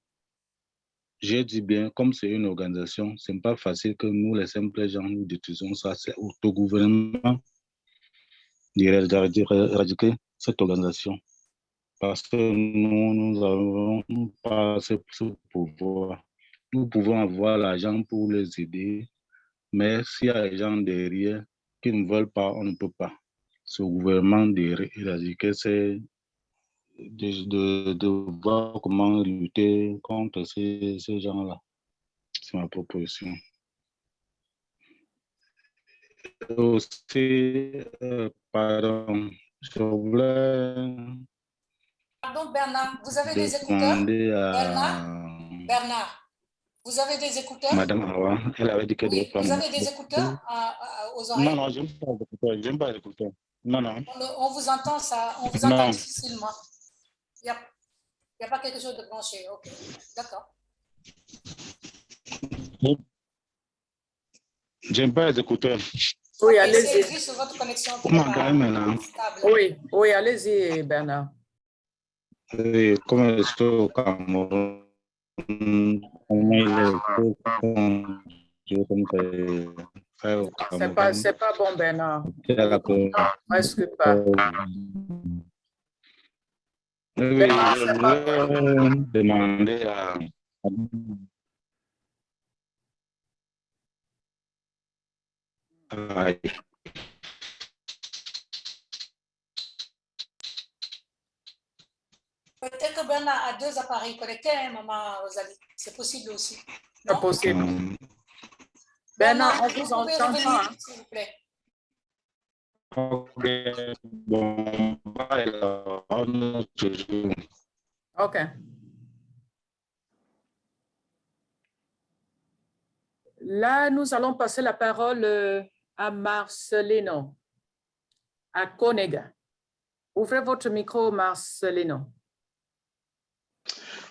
j'ai dit bien, comme c'est une organisation, ce n'est pas facile que nous, les simples gens, nous détruisons ça. C'est au gouvernement d'éradiquer cette organisation. Parce que nous n'avons pas ce pouvoir. Nous pouvons avoir l'argent pour les aider, mais s'il y a des gens derrière qui ne veulent pas, on ne peut pas. C'est au gouvernement d'éradiquer de voir comment lutter contre ces gens-là. C'est ma proposition. Aussi, pardon, je voulais... Pardon, Bernard, vous avez des écouteurs? Bernard, vous avez des écouteurs? Madame Awa, elle avait dit qu'elle devait prendre... Vous avez des écouteurs aux oreilles? Non, je n'aime pas d'écouteurs. Non. On vous entend ça, on vous entend difficilement. n'y a pas quelque chose de branché. OK, d'accord. J'aime pas les écouteurs. Oui, C'est allez-y. écrit sur votre connexion. Vous m'entendez maintenant? Stable. Oui, allez-y, Bernard. Oui, comme je suis au Cameroun, C'est pas bon, Bernard. Presque pas. Oui, je voulais demander à... Peut-être que Bernard a 2 appareils connectés, hein, maman Rosalie. C'est possible aussi. C'est possible. Bernard, on vous entend pas. Hein? S'il vous plaît. OK. Là, nous allons passer la parole à Marcelino, à Konega. Ouvrez votre micro, Marcelino.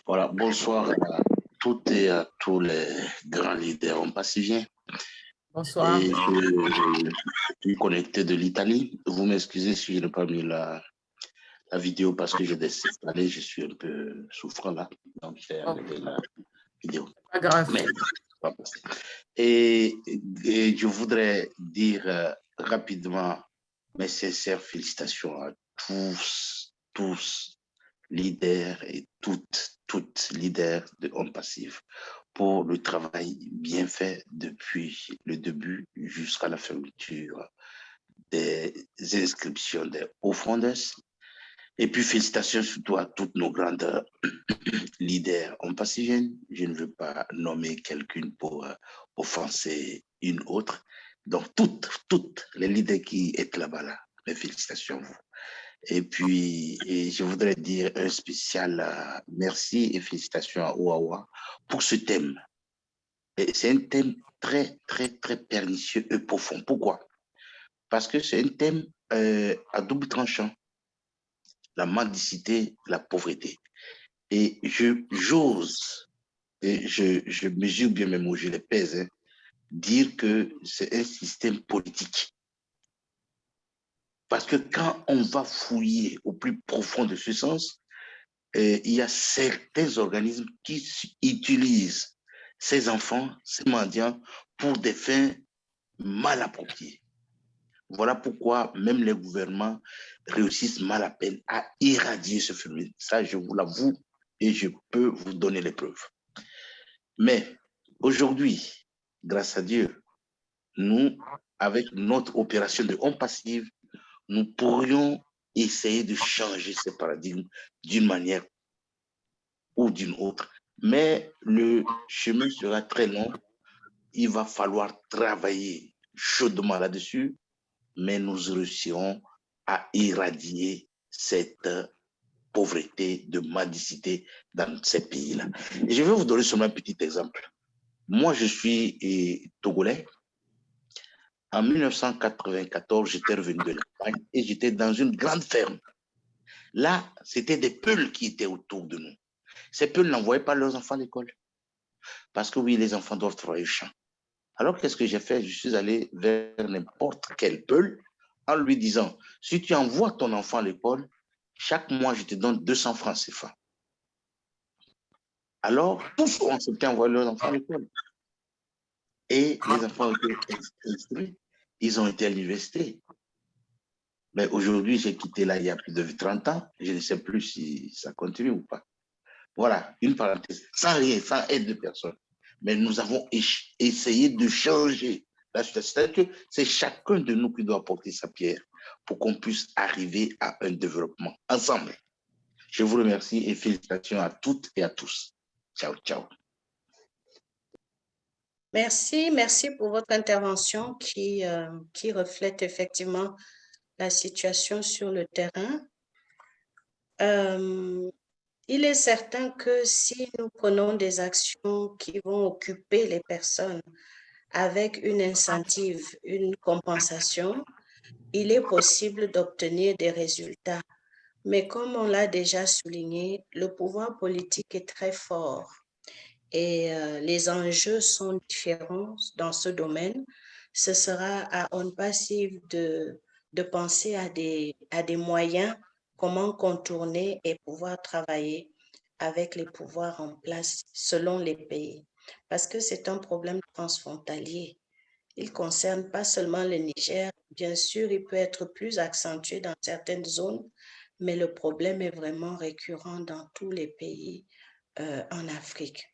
Voilà, bonsoir à toutes et à tous les grands leaders compassiviens. Bonsoir. Et je suis connecté de l'Italie. Vous m'excusez si je n'ai pas mis la vidéo parce que j'ai désinstallé, je suis un peu souffrant là. Donc, j'ai enlevé la vidéo. Pas grave. Mais, et je voudrais dire rapidement mes sincères félicitations à tous leaders et toutes leaders de Homme Passif pour le travail bien fait depuis le début jusqu'à la fermeture des inscriptions des hauts-fondeurs. Et puis, félicitations surtout à toutes nos grandes leaders Homme Passiviennes. Je ne veux pas nommer quelqu'une pour offenser une autre. Donc, toutes les leaders qui êtes là-bas, là, mes félicitations à vous. Et puis, je voudrais dire un spécial merci et félicitations à Ouawa pour ce thème. C'est un thème très, très, très pernicieux et profond. Pourquoi? Parce que c'est un thème à double tranchant. La mendicité, la pauvreté. Et j'ose, et je mesure bien mes mots, je les pèse, hein, dire que c'est un système politique. Parce que quand on va fouiller au plus profond de ce sens, il y a certains organismes qui utilisent ces enfants, ces mendiants, pour des fins mal appropriées. Voilà pourquoi même les gouvernements réussissent mal à peine à éradier ce phénomène. Ça, je vous l'avoue et je peux vous donner les preuves. Mais aujourd'hui, grâce à Dieu, nous, avec notre opération de Homme Passive, nous pourrions essayer de changer ce paradigme d'une manière ou d'une autre. Mais le chemin sera très long. Il va falloir travailler chaudement là-dessus, mais nous réussirons à éradier cette pauvreté, de mendicité dans ces pays-là. Et je vais vous donner seulement un petit exemple. Moi, je suis togolais. En 1994, j'étais revenu de l'Espagne et j'étais dans une grande ferme. Là, c'était des peuls qui étaient autour de nous. Ces peuls n'envoyaient pas leurs enfants à l'école. Parce que oui, les enfants doivent travailler au champ. Alors, qu'est-ce que j'ai fait? Je suis allé vers n'importe quel peul en lui disant, si tu envoies ton enfant à l'école, chaque mois, je te donne 200 francs CFA. Alors, tous ont accepté d'envoyer leurs enfants à l'école. Et les enfants ont été instruits. Ils ont été à l'université. Mais aujourd'hui, j'ai quitté là il y a plus de 30 ans. Je ne sais plus si ça continue ou pas. Voilà, une parenthèse. Sans rien, sans aide de personne. Mais nous avons essayé de changer la situation. C'est-à-dire que c'est chacun de nous qui doit apporter sa pierre pour qu'on puisse arriver à un développement ensemble. Je vous remercie et félicitations à toutes et à tous. Ciao, ciao. Merci pour votre intervention qui reflète effectivement la situation sur le terrain. Il est certain que si nous prenons des actions qui vont occuper les personnes avec une incentive, une compensation, il est possible d'obtenir des résultats. Mais comme on l'a déjà souligné, le pouvoir politique est très fort et les enjeux sont différents dans ce domaine. Ce sera à ONPASSIV de penser à des moyens, comment contourner et pouvoir travailler avec les pouvoirs en place selon les pays. Parce que c'est un problème transfrontalier. Il ne concerne pas seulement le Niger. Bien sûr, il peut être plus accentué dans certaines zones, mais le problème est vraiment récurrent dans tous les pays en Afrique.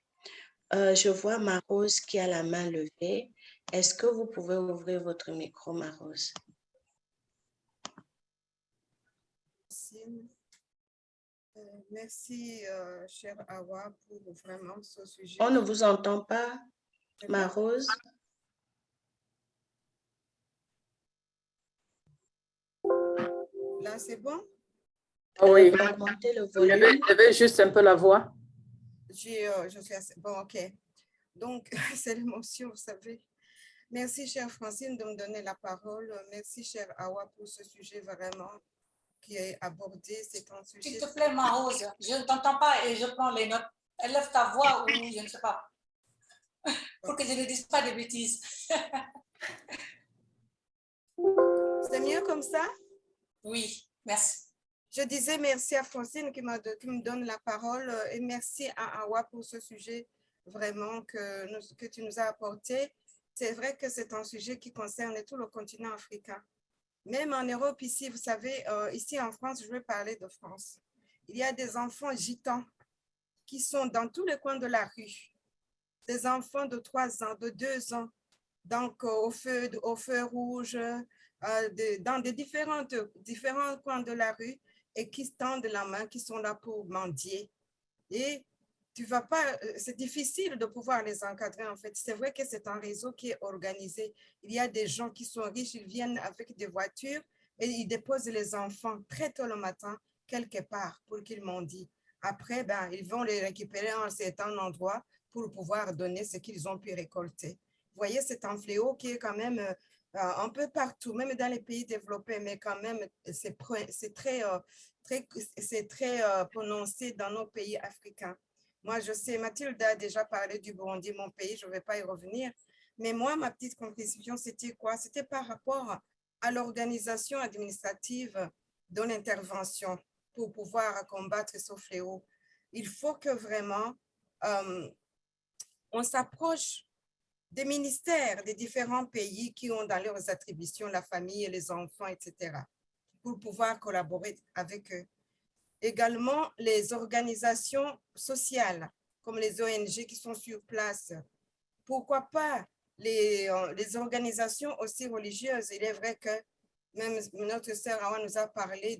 Je vois Marose qui a la main levée. Est-ce que vous pouvez ouvrir votre micro, Marose? Merci, chère Awa, pour vraiment ce sujet. On ne vous entend pas, Marose. Là, c'est bon? Oui. Augmentez le volume. Levez juste un peu la voix. Je suis assez... Bon, OK. Donc, c'est l'émotion, vous savez. Merci, chère Francine, de me donner la parole. Merci, chère Awa, pour ce sujet vraiment qui est abordé. C'est un sujet... S'il te plaît, Marose, je ne t'entends pas et je prends les notes. Élève ta voix ou je ne sais pas. Pour que je ne dise pas de bêtises. C'est mieux comme ça? Oui, merci. Je disais merci à Francine qui me donne la parole et merci à Awa pour ce sujet vraiment que tu nous as apporté. C'est vrai que c'est un sujet qui concerne tout le continent africain. Même en Europe, ici, vous savez, ici en France, je vais parler de France. Il y a des enfants gitans qui sont dans tous les coins de la rue. Des enfants de 3 ans, de 2 ans, donc au feu rouge, dans des différents coins de la rue et qui se tendent la main, qui sont là pour mendier. Et tu vas pas, c'est difficile de pouvoir les encadrer en fait. C'est vrai que c'est un réseau qui est organisé. Il y a des gens qui sont riches, ils viennent avec des voitures et ils déposent les enfants très tôt le matin quelque part pour qu'ils mendient. Après, ben, ils vont les récupérer en un certain endroit pour pouvoir donner ce qu'ils ont pu récolter. Vous voyez, c'est un fléau qui est quand même un peu partout, même dans les pays développés, mais quand même, c'est très prononcé dans nos pays africains. Moi, je sais, Mathilde a déjà parlé du Burundi, mon pays, je ne vais pas y revenir. Mais moi, ma petite contribution, c'était quoi? C'était par rapport à l'organisation administrative de l'intervention pour pouvoir combattre ce fléau. Il faut que vraiment on s'approche des ministères des différents pays qui ont dans leurs attributions la famille, les enfants, etc., pour pouvoir collaborer avec eux. Également, les organisations sociales, comme les ONG qui sont sur place. Pourquoi pas les organisations aussi religieuses? Il est vrai que même notre sœur Awa nous a parlé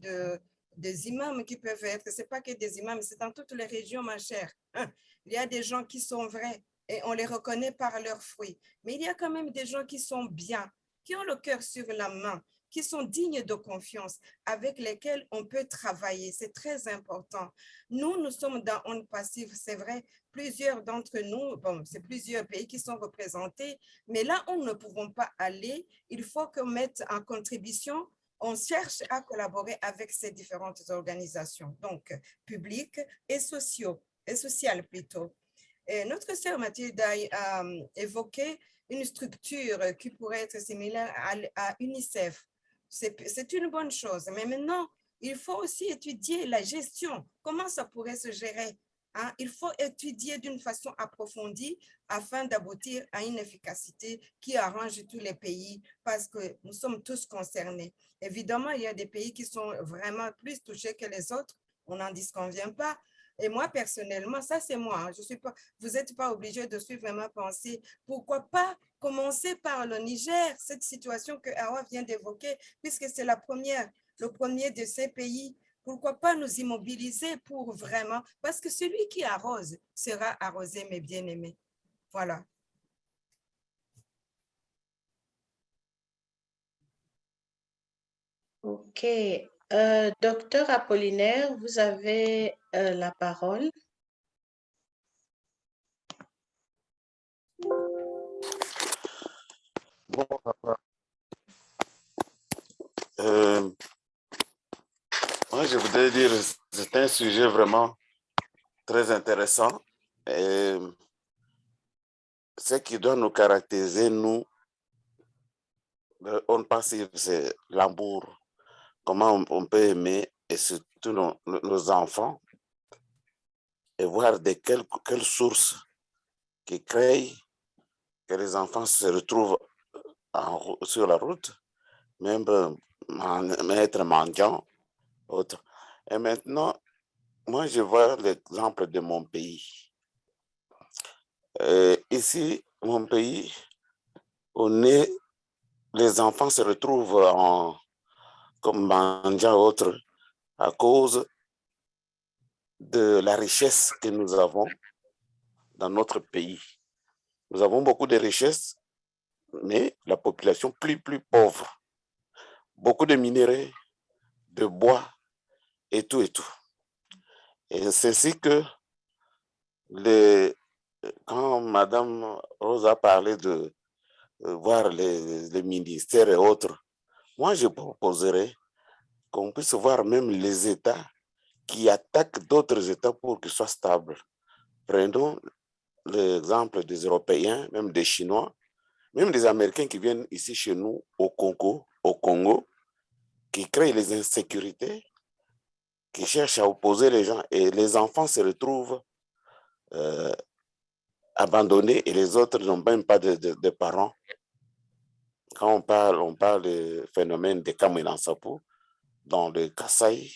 des imams qui peuvent être, ce n'est pas que des imams, c'est dans toutes les régions, ma chère. Il y a des gens qui sont vrais et on les reconnaît par leurs fruits. Mais il y a quand même des gens qui sont bien, qui ont le cœur sur la main, qui sont dignes de confiance, avec lesquels on peut travailler. C'est très important. Nous sommes dans ONPASSIV, c'est vrai, plusieurs d'entre nous, bon, c'est plusieurs pays qui sont représentés, mais là où nous ne pouvons pas aller, il faut qu'on mette en contribution, on cherche à collaborer avec ces différentes organisations, donc publiques et sociales plutôt. Et notre sœur Mathilde a évoqué une structure qui pourrait être similaire à UNICEF. C'est une bonne chose, mais maintenant, il faut aussi étudier la gestion, comment ça pourrait se gérer. Hein? Il faut étudier d'une façon approfondie afin d'aboutir à une efficacité qui arrange tous les pays parce que nous sommes tous concernés. Évidemment, il y a des pays qui sont vraiment plus touchés que les autres, on n'en disconvient pas. Et moi, personnellement, ça c'est moi, vous n'êtes pas obligé de suivre ma pensée. Pourquoi pas commencer par le Niger, cette situation que Awa vient d'évoquer, puisque c'est le premier de ces pays. Pourquoi pas nous immobiliser pour vraiment, parce que celui qui arrose sera arrosé, mes bien-aimés. Voilà. OK. Docteur Apollinaire, vous avez la parole. Bon, moi, je voudrais dire, c'est un sujet vraiment très intéressant. Et ce qui doit nous caractériser, nous, on passive, c'est l'amour. Comment on peut aimer, et surtout nos enfants, et voir de quelle source qui crée que les enfants se retrouvent sur la route, même être mendiant, autre. Et maintenant, moi, je vois l'exemple de mon pays. Ici, mon pays, les enfants se retrouvent comme mendiants autres à cause de la richesse que nous avons dans notre pays. Nous avons beaucoup de richesses, mais la population plus pauvre. Beaucoup de minéraux, de bois et tout et tout. Et c'est ainsi que quand Madame Rose a parlé de voir les ministères et autres, moi je proposerais qu'on puisse voir même les États qui attaquent d'autres États pour qu'ils soient stables. Prenons l'exemple des Européens, même des Chinois, même des Américains qui viennent ici chez nous au Congo, qui créent les insécurités, qui cherchent à opposer les gens, et les enfants se retrouvent abandonnés et les autres n'ont même pas de parents. Quand on parle du phénomène de Kamina Sapu dans le Kasaï,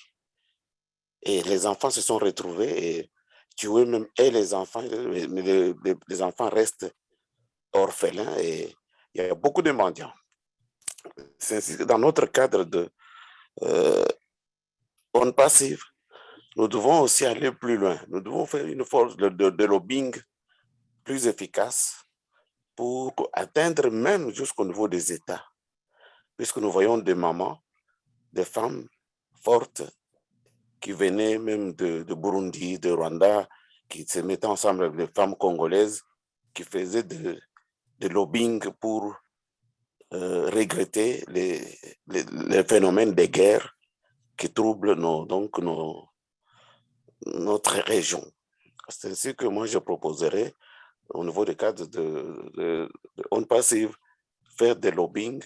et les enfants se sont retrouvés et tués même, et les enfants restent orphelins et il y a beaucoup de mendiants. Dans notre cadre de on passive, nous devons aussi aller plus loin. Nous devons faire une force de lobbying plus efficace pour atteindre même jusqu'au niveau des États. Puisque nous voyons des mamans, des femmes fortes qui venaient même de Burundi, de Rwanda, qui se mettaient ensemble avec des femmes congolaises, qui faisaient de lobbying pour regretter les phénomènes de guerre qui troublent notre région. C'est ainsi que moi je proposerais au niveau des cadres de On Passive, faire des lobbying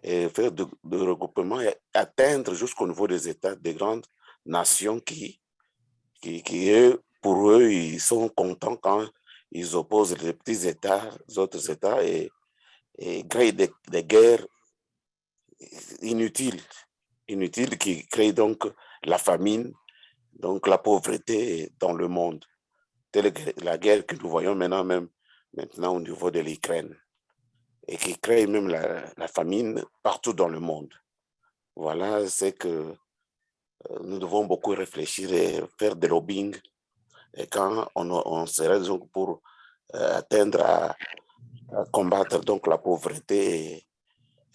et faire de regroupement et atteindre jusqu'au niveau des États, des grandes nations qui pour eux, ils sont contents quand ils opposent les petits États, les autres États et créent des guerres inutiles qui créent donc la famine, donc la pauvreté dans le monde. Telle la guerre que nous voyons maintenant au niveau de l'Ukraine et qui crée même la famine partout dans le monde. Voilà, c'est que nous devons beaucoup réfléchir et faire des lobbying. Et quand on serait donc pour atteindre à combattre donc la pauvreté et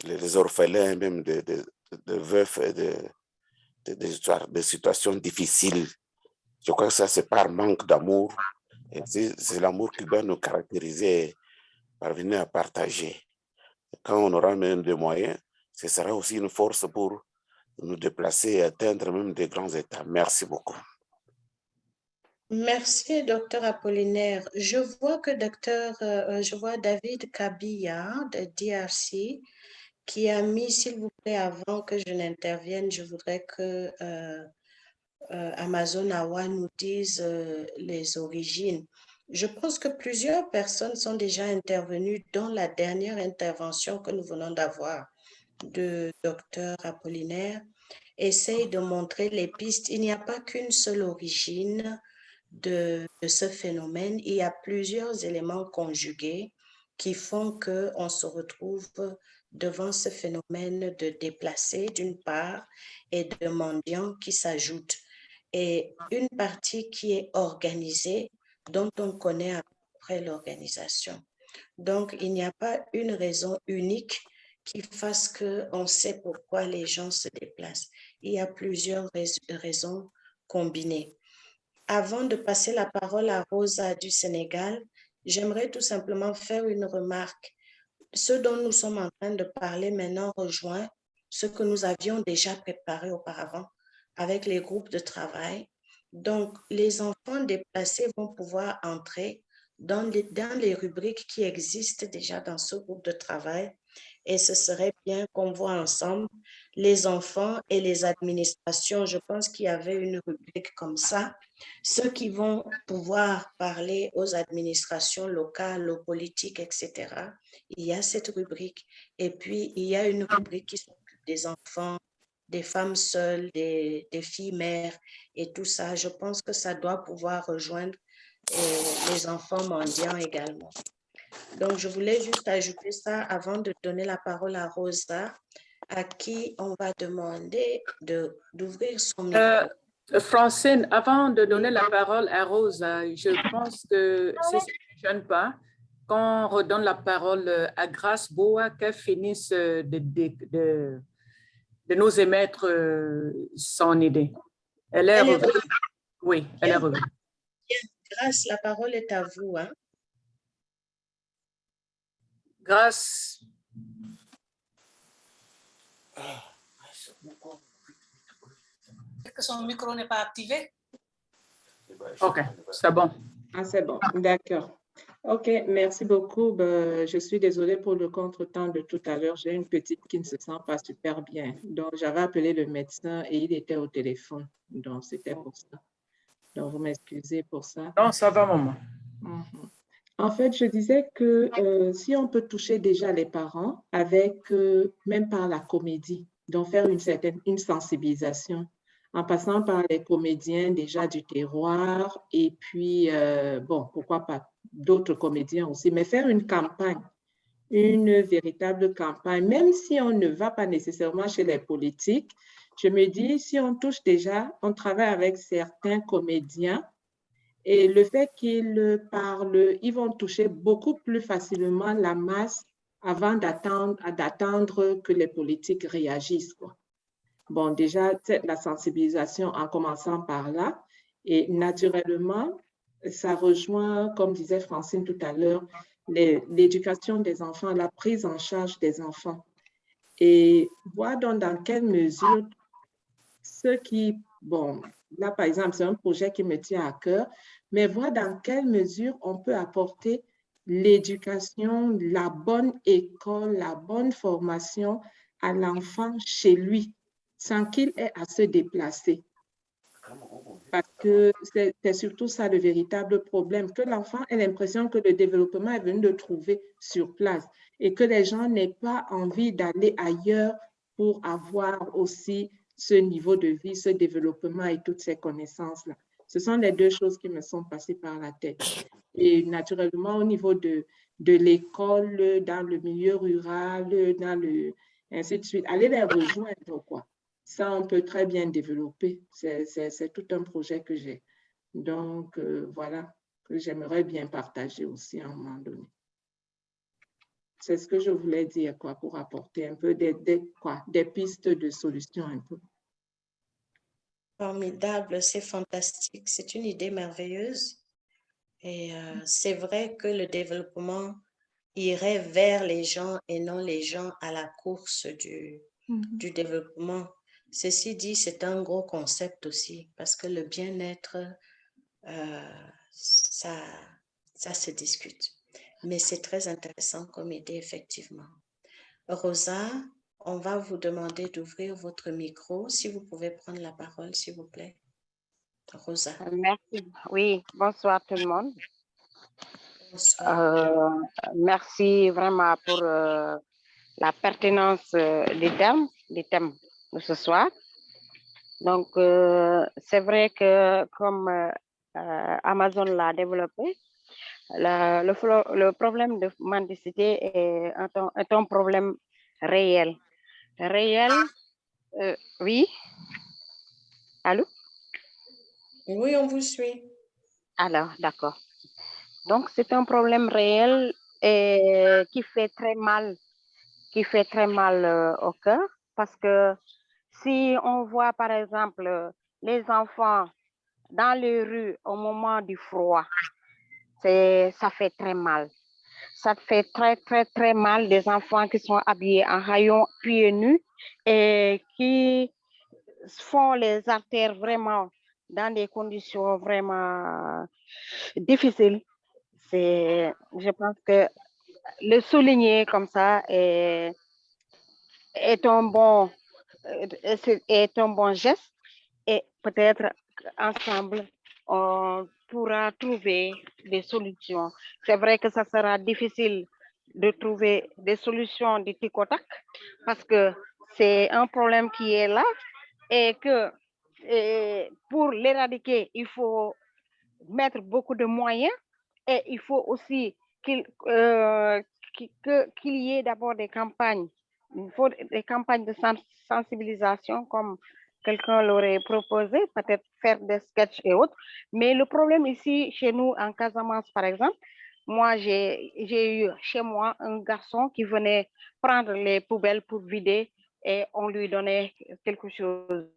les orphelins, même de veufs et de situations difficiles. Je crois que ça, c'est par manque d'amour. Et c'est l'amour qui doit nous caractériser et parvenir à partager. Quand on aura même des moyens, ce sera aussi une force pour nous déplacer et atteindre même des grands États. Merci beaucoup. Merci, docteur Apollinaire. Je vois David Kabia de DRC qui a mis, s'il vous plaît, avant que je n'intervienne, je voudrais que Amazon Awa nous dise les origines. Je pense que plusieurs personnes sont déjà intervenues dans la dernière intervention que nous venons d'avoir de docteur Apollinaire. Essaye de montrer les pistes. Il n'y a pas qu'une seule origine de ce phénomène. Il y a plusieurs éléments conjugués qui font qu'on se retrouve devant ce phénomène de déplacés d'une part et de mendiants qui s'ajoutent. Et une partie qui est organisée, dont on connaît à peu près l'organisation. Donc, il n'y a pas une raison unique qui fasse qu'on sait pourquoi les gens se déplacent. Il y a plusieurs raisons combinées. Avant de passer la parole à Rosa du Sénégal, j'aimerais tout simplement faire une remarque. Ce dont nous sommes en train de parler maintenant rejoint ce que nous avions déjà préparé auparavant avec les groupes de travail. Donc, les enfants déplacés vont pouvoir entrer dans les rubriques qui existent déjà dans ce groupe de travail. Et ce serait bien qu'on voit ensemble les enfants et les administrations. Je pense qu'il y avait une rubrique comme ça. Ceux qui vont pouvoir parler aux administrations locales, aux politiques, etc. Il y a cette rubrique. Et puis, il y a une rubrique qui s'occupe des enfants, des femmes seules, des filles mères et tout ça. Je pense que ça doit pouvoir rejoindre les enfants mendiants également. Donc, je voulais juste ajouter ça avant de donner la parole à Rosa, à qui on va demander d'ouvrir son micro. Francine, avant de donner la parole à Rosa, je pense que si ça ne gêne pas, qu'on redonne la parole à Grace Boa, qu'elle finisse de nous émettre son idée. Elle est revenue. Oui, elle est revenue. Grace, la parole est à vous. Hein? Grace. Que son micro n'est pas activé. OK, c'est bon. Ah, c'est bon, d'accord. OK, merci beaucoup. Je suis désolée pour le contretemps de tout à l'heure. J'ai une petite qui ne se sent pas super bien. Donc, j'avais appelé le médecin et il était au téléphone. Donc, c'était pour ça. Donc, vous m'excusez pour ça. Non, ça va, maman. En fait, je disais que si on peut toucher déjà les parents avec, même par la comédie, donc faire une sensibilisation, en passant par les comédiens déjà du terroir et puis, bon, pourquoi pas d'autres comédiens aussi, mais faire une campagne, une véritable campagne, même si on ne va pas nécessairement chez les politiques, je me dis, si on touche déjà, on travaille avec certains comédiens et le fait qu'ils parlent, ils vont toucher beaucoup plus facilement la masse avant d'attendre que les politiques réagissent, quoi. Bon, déjà, la sensibilisation en commençant par là. Et naturellement, ça rejoint, comme disait Francine tout à l'heure, l'éducation des enfants, la prise en charge des enfants. Et voir donc dans quelle mesure ceux qui, bon, là par exemple, c'est un projet qui me tient à cœur, mais voir dans quelle mesure on peut apporter l'éducation, la bonne école, la bonne formation à l'enfant chez lui, sans qu'il ait à se déplacer. Parce que c'est surtout ça le véritable problème, que l'enfant ait l'impression que le développement est venu le trouver sur place et que les gens n'aient pas envie d'aller ailleurs pour avoir aussi ce niveau de vie, ce développement et toutes ces connaissances-là. Ce sont les deux choses qui me sont passées par la tête. Et naturellement, au niveau de l'école, dans le milieu rural, ainsi de suite, aller les rejoindre, quoi. Ça, on peut très bien développer. C'est tout un projet que j'ai. Donc, voilà, que j'aimerais bien partager aussi à un moment donné. C'est ce que je voulais dire, quoi, pour apporter un peu des pistes de solutions un peu. Formidable, c'est fantastique. C'est une idée merveilleuse. Et c'est vrai que le développement irait vers les gens et non les gens à la course du développement. Ceci dit, c'est un gros concept aussi, parce que le bien-être, ça se discute. Mais c'est très intéressant comme idée, effectivement. Rosa, on va vous demander d'ouvrir votre micro. Si vous pouvez prendre la parole, s'il vous plaît. Rosa. Merci. Oui, bonsoir tout le monde. Bonsoir. Merci vraiment pour la pertinence des thèmes de ce soir. Donc, c'est vrai que comme Amazon l'a développé, le problème de mendicité est un problème réel. Oui. Allô? Oui, on vous suit. Alors, d'accord. Donc, c'est un problème réel et qui fait très mal au cœur, parce que si on voit, par exemple, les enfants dans les rues au moment du froid, ça fait très mal. Ça fait très, très, très mal des enfants qui sont habillés en haillons pieds nus et qui font les artères vraiment dans des conditions vraiment difficiles. Je pense que le souligner comme ça est un bon geste, et peut-être ensemble on pourra trouver des solutions. C'est vrai que ça sera difficile de trouver des solutions du tic au tac parce que c'est un problème qui est là et que pour l'éradiquer, il faut mettre beaucoup de moyens, et il faut aussi qu'il y ait d'abord des campagnes. Il faut des campagnes de sensibilisation comme quelqu'un l'aurait proposé, peut-être faire des sketchs et autres. Mais le problème ici, chez nous, en Casamance, par exemple, moi, j'ai eu chez moi un garçon qui venait prendre les poubelles pour vider et on lui donnait quelque chose.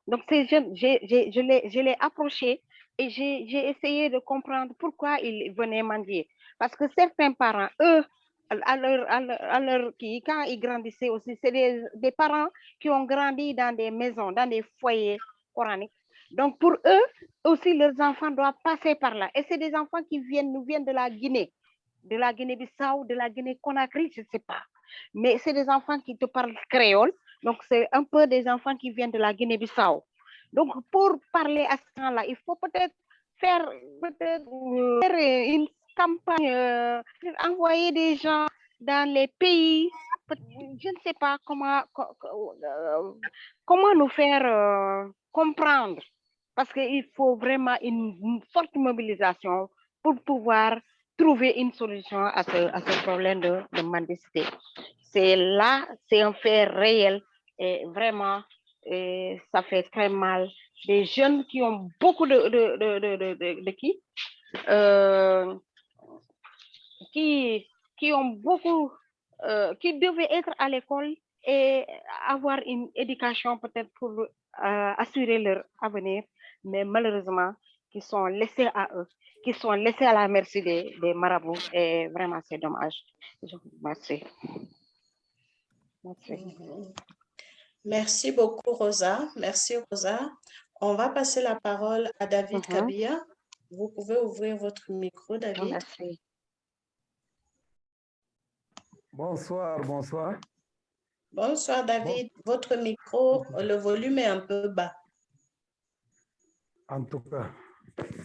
Donc, ces jeunes, je l'ai approché et j'ai essayé de comprendre pourquoi ils venaient mendier. Parce que certains parents, eux, quand ils grandissaient aussi, c'est des parents qui ont grandi dans des maisons, dans des foyers coraniques. Donc, pour eux, aussi, leurs enfants doivent passer par là. Et c'est des enfants qui nous viennent de la Guinée-Bissau, de la Guinée-Conakry, je ne sais pas. Mais c'est des enfants qui te parlent créole. Donc, c'est un peu des enfants qui viennent de la Guinée-Bissau. Donc, pour parler à ce temps-là, il faut peut-être faire une campagne, envoyer des gens dans les pays. Je ne sais pas comment nous faire comprendre. Parce qu'il faut vraiment une forte mobilisation pour pouvoir trouver une solution à ce problème de mendicité. C'est là, c'est un fait réel et vraiment, ça fait très mal. Des jeunes qui ont beaucoup qui ont beaucoup, qui devaient être à l'école et avoir une éducation peut-être pour assurer leur avenir, mais malheureusement, qui sont laissés à eux, qui sont laissés à la merci des marabouts, et vraiment c'est dommage. Merci. Merci beaucoup, Rosa. Merci, Rosa. On va passer la parole à David Kabia. Vous pouvez ouvrir votre micro, David. Merci. Bonsoir, bonsoir. Bonsoir, David. Votre micro, le volume est un peu bas. En tout cas,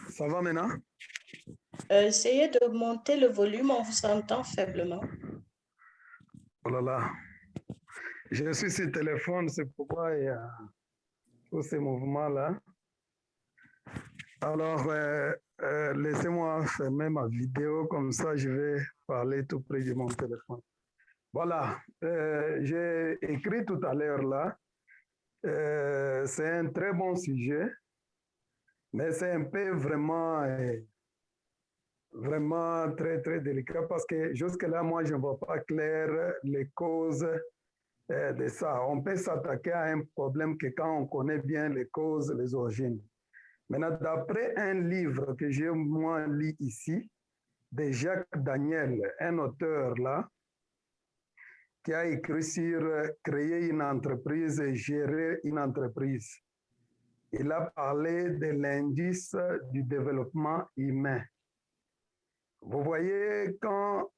ça va maintenant? Essayez de monter le volume, on vous entend faiblement. Oh là là. Je suis sur le téléphone, c'est pourquoi il y a tous ces mouvements-là. Alors, laissez-moi fermer ma vidéo, comme ça je vais parler tout près de mon téléphone. Voilà, j'ai écrit tout à l'heure là. C'est un très bon sujet, mais c'est un peu vraiment très, très délicat parce que jusque-là, moi, je ne vois pas clair les causes de ça. On peut s'attaquer à un problème que quand on connaît bien les causes, les origines. Maintenant, d'après un livre que j'ai moi lu ici, de Jacques Daniel, un auteur là, qui a écrit sur créer une entreprise et gérer une entreprise. Il a parlé de l'indice du développement humain. Vous voyez, quand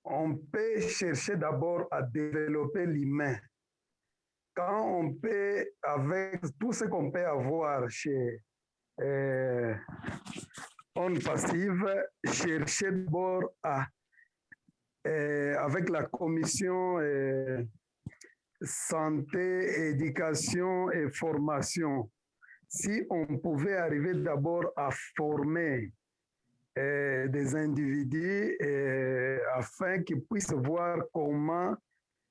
on peut chercher d'abord à développer l'humain, quand on peut, avec tout ce qu'on peut avoir chez on passive, chercher d'abord à, avec la commission santé, éducation et formation, si on pouvait arriver d'abord à former des individus afin qu'ils puissent voir comment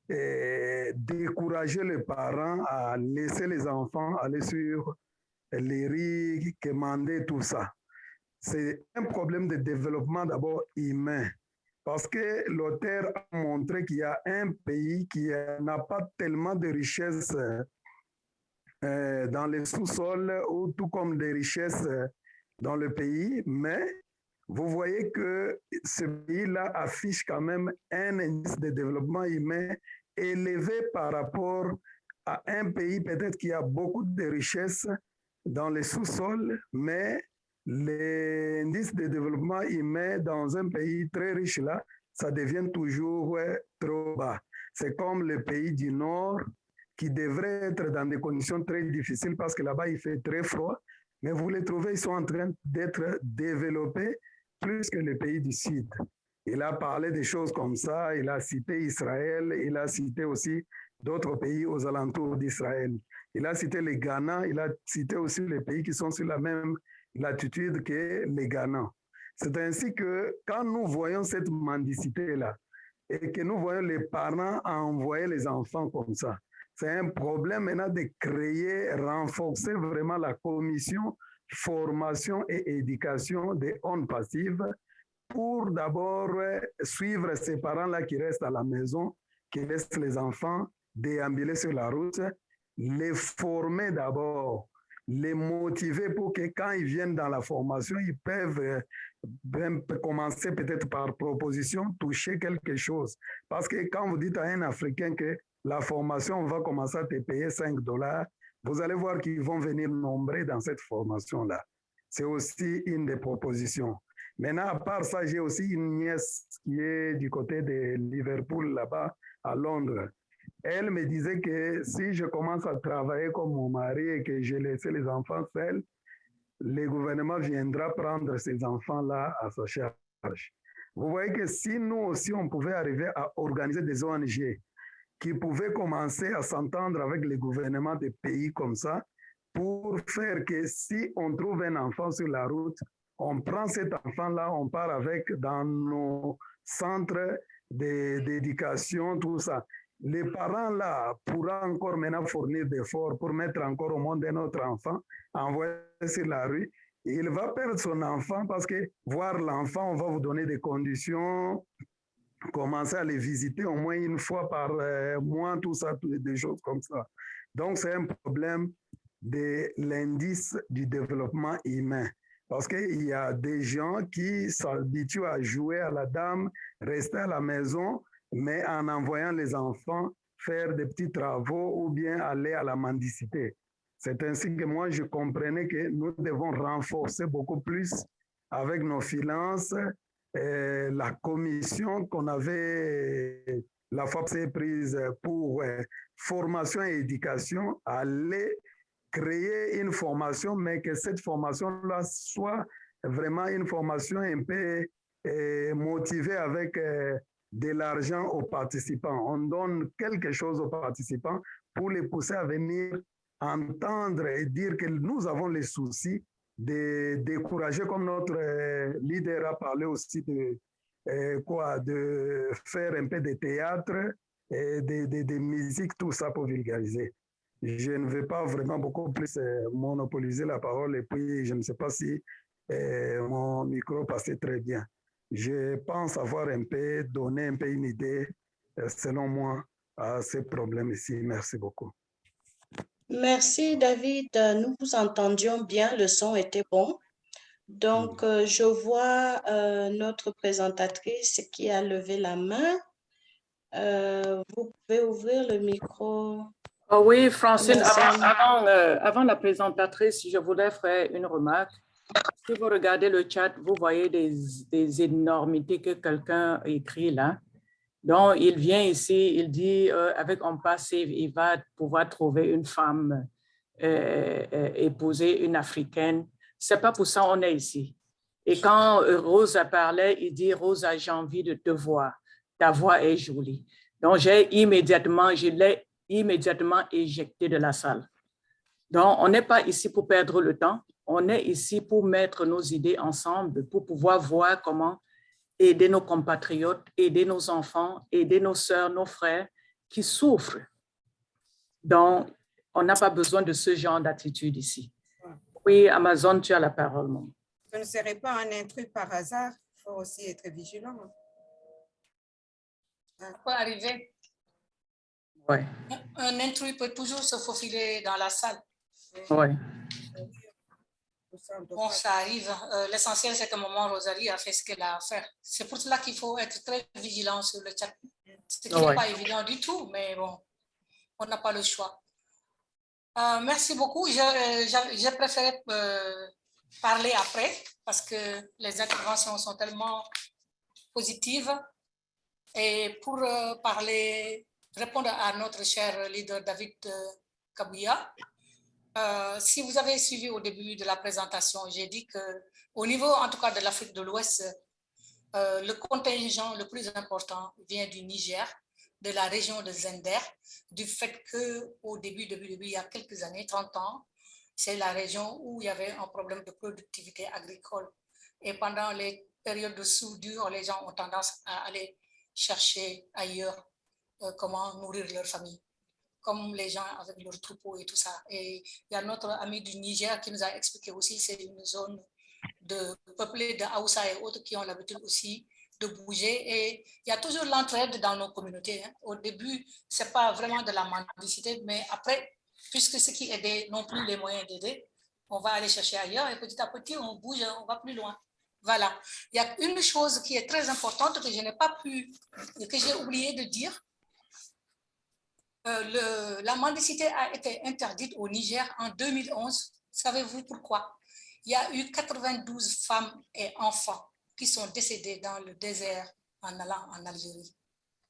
décourager les parents à laisser les enfants aller sur les riz, commander tout ça. C'est un problème de développement d'abord humain. Parce que l'auteur a montré qu'il y a un pays qui n'a pas tellement de richesses dans les sous-sols ou tout comme des richesses dans le pays, mais vous voyez que ce pays-là affiche quand même un indice de développement humain élevé par rapport à un pays peut-être qui a beaucoup de richesses dans les sous-sols, mais l'indice de développement humain dans un pays très riche là, ça devient toujours trop bas. C'est comme le pays du Nord qui devrait être dans des conditions très difficiles parce que là-bas il fait très froid, mais vous les trouvez, ils sont en train d'être développés plus que les pays du Sud. Il a parlé des choses comme ça, il a cité Israël, il a cité aussi d'autres pays aux alentours d'Israël. Il a cité les Ghana, il a cité aussi les pays qui sont sur la même latitude que les Ghana. C'est ainsi que quand nous voyons cette mendicité-là et que nous voyons les parents envoyer les enfants comme ça, c'est un problème maintenant de créer, renforcer vraiment la commission formation et éducation des ondes passives pour d'abord suivre ces parents-là qui restent à la maison, qui laissent les enfants déambuler sur la route, les former d'abord, les motiver pour que quand ils viennent dans la formation, ils peuvent même commencer peut-être par proposition, toucher quelque chose. Parce que quand vous dites à un Africain que la formation va commencer à te payer $5, vous allez voir qu'ils vont venir nombreux dans cette formation-là. C'est aussi une des propositions. Maintenant, à part ça, j'ai aussi une nièce qui est du côté de Liverpool, là-bas, à Londres. Elle me disait que si je commence à travailler comme mon mari et que j'ai laissé les enfants seuls, le gouvernement viendra prendre ces enfants-là à sa charge. Vous voyez que si nous aussi, on pouvait arriver à organiser des ONG qui pouvaient commencer à s'entendre avec les gouvernements des pays comme ça pour faire que si on trouve un enfant sur la route, on prend cet enfant-là, on part avec dans nos centres d'éducation, tout ça. Les parents là pourront encore maintenant fournir des efforts pour mettre encore au monde un autre enfant, envoyer sur la rue. Il va perdre son enfant parce que voir l'enfant, on va vous donner des conditions, commencer à les visiter au moins une fois par mois, tout ça, des choses comme ça. Donc c'est un problème de l'indice du développement humain. Parce qu'il y a des gens qui s'habituent à jouer à la dame, rester à la maison, mais en envoyant les enfants faire des petits travaux ou bien aller à la mendicité. C'est ainsi que moi, je comprenais que nous devons renforcer beaucoup plus avec nos finances la commission qu'on avait la fois prise pour formation et éducation, aller créer une formation, mais que cette formation-là soit vraiment une formation un peu motivée avec de l'argent aux participants. On donne quelque chose aux participants pour les pousser à venir entendre et dire que nous avons les soucis de décourager, comme notre leader a parlé aussi de faire un peu de théâtre, et de musique, tout ça pour vulgariser. Je ne vais pas vraiment beaucoup plus monopoliser la parole et puis je ne sais pas si mon micro passait très bien. Je pense avoir un peu donné un peu une idée, selon moi, à ces problèmes ici. Merci beaucoup. Merci David, nous vous entendions bien, le son était bon. Donc, je vois notre présentatrice qui a levé la main. Vous pouvez ouvrir le micro. Oh oui, Francine, avant la présentatrice, je voudrais faire une remarque. Si vous regardez le chat, vous voyez des énormités que quelqu'un écrit là. Donc, il vient ici, il dit, avec un passé, il va pouvoir trouver une femme, épouser une Africaine. C'est pas pour ça qu'on est ici. Et quand Rosa parlait, il dit, Rosa, j'ai envie de te voir. Ta voix est jolie. Donc, je l'ai immédiatement éjecté de la salle. Donc, on n'est pas ici pour perdre le temps. On est ici pour mettre nos idées ensemble, pour pouvoir voir comment aider nos compatriotes, aider nos enfants, aider nos sœurs, nos frères qui souffrent. Donc, on n'a pas besoin de ce genre d'attitude ici. Oui, Amazon, tu as la parole. Maman. Ce ne serait pas un intrus par hasard. Il faut aussi être vigilant. Ça peut arriver. Ouais. Un intrus peut toujours se faufiler dans la salle. Ouais. Bon, ça arrive. L'essentiel, c'est que maman Rosalie a fait ce qu'elle a à faire. C'est pour cela qu'il faut être très vigilant sur le chat. Ce qui n'est pas évident du tout, mais bon, on n'a pas le choix. Merci beaucoup. J'ai préféré parler après parce que les interventions sont tellement positives. Et pour répondre à notre cher leader David Kabouya, si vous avez suivi au début de la présentation, j'ai dit qu'au niveau, en tout cas, de l'Afrique de l'Ouest, le contingent le plus important vient du Niger, de la région de Zender, du fait qu'au début, il y a quelques années, 30 ans, c'est la région où il y avait un problème de productivité agricole. Et pendant les périodes de soudure, les gens ont tendance à aller chercher ailleurs comment nourrir leur famille, comme les gens avec leurs troupeaux et tout ça. Et il y a notre ami du Niger qui nous a expliqué aussi, c'est une zone peuplée de Haoussa et autres qui ont l'habitude aussi de bouger. Et il y a toujours l'entraide dans nos communautés. Hein. Au début, ce n'est pas vraiment de la mendicité, mais après, puisque ceux qui aident n'ont plus les moyens d'aider, on va aller chercher ailleurs et petit à petit, on bouge, on va plus loin. Voilà. Il y a une chose qui est très importante que je n'ai pas pu, que j'ai oublié de dire. La mendicité a été interdite au Niger en 2011. Savez-vous pourquoi? Il y a eu 92 femmes et enfants qui sont décédés dans le désert en allant en Algérie.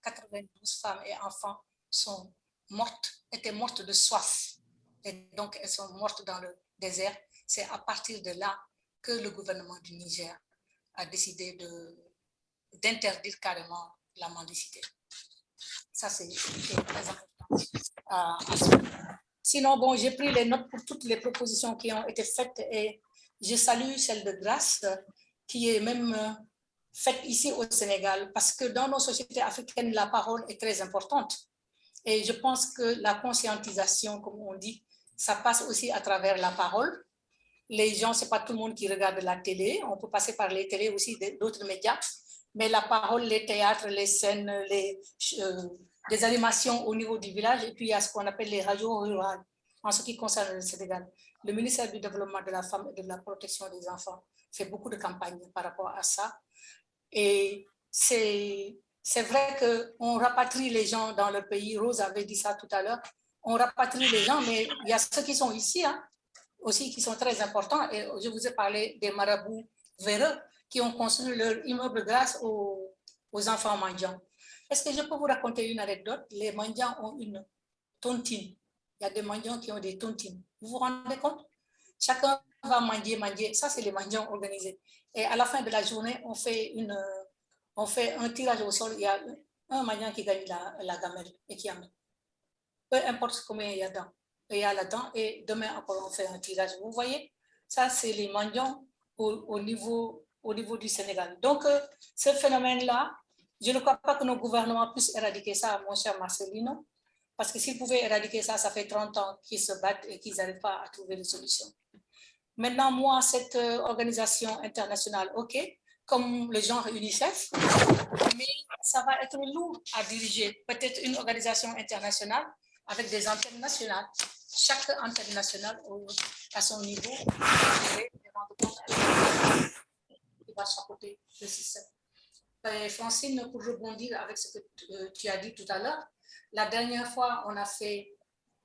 92 femmes et enfants étaient mortes de soif. Et donc, elles sont mortes dans le désert. C'est à partir de là que le gouvernement du Niger a décidé d'interdire carrément la mendicité. Ça, c'est très important. Sinon, bon, j'ai pris les notes pour toutes les propositions qui ont été faites et je salue celle de Grâce qui est même faite ici au Sénégal parce que dans nos sociétés africaines, la parole est très importante. Et je pense que la conscientisation, comme on dit, ça passe aussi à travers la parole. Les gens, ce n'est pas tout le monde qui regarde la télé. On peut passer par les télés aussi, d'autres médias. Mais la parole, les théâtres, les scènes, des animations au niveau du village. Et puis, il y a ce qu'on appelle les radios rurales en ce qui concerne le Sénégal. Le ministère du Développement de la Femme et de la Protection des Enfants fait beaucoup de campagnes par rapport à ça. Et c'est vrai qu'on rapatrie les gens dans le pays. Rose avait dit ça tout à l'heure. On rapatrie les gens, mais il y a ceux qui sont ici, hein, aussi qui sont très importants. Et je vous ai parlé des marabouts véreux qui ont construit leur immeuble grâce aux enfants mendiants. Est-ce que je peux vous raconter une anecdote? Les mendiants ont une tontine. Il y a des mendiants qui ont des tontines. Vous vous rendez compte? Chacun va mendier. Ça, c'est les mendiants organisés. Et à la fin de la journée, on fait un tirage au sol. Il y a un mendiant qui gagne la gamelle et qui amène. Peu importe combien il y a là-dedans. Et demain, encore, on fait un tirage. Vous voyez? Ça, c'est les mendiants au niveau du Sénégal. Donc, ce phénomène-là, je ne crois pas que nos gouvernements puissent éradiquer ça, mon cher Marcelino, parce que s'ils pouvaient éradiquer ça, ça fait 30 ans qu'ils se battent et qu'ils n'arrivent pas à trouver des solutions. Maintenant, moi, cette organisation internationale, OK, comme le genre UNICEF, mais ça va être lourd à diriger. Peut-être une organisation internationale avec des antennes nationales. Chaque antenne nationale à son niveau qui va chapeauter le système. Francine, pour rebondir avec ce que tu as dit tout à l'heure, la dernière fois, on a fait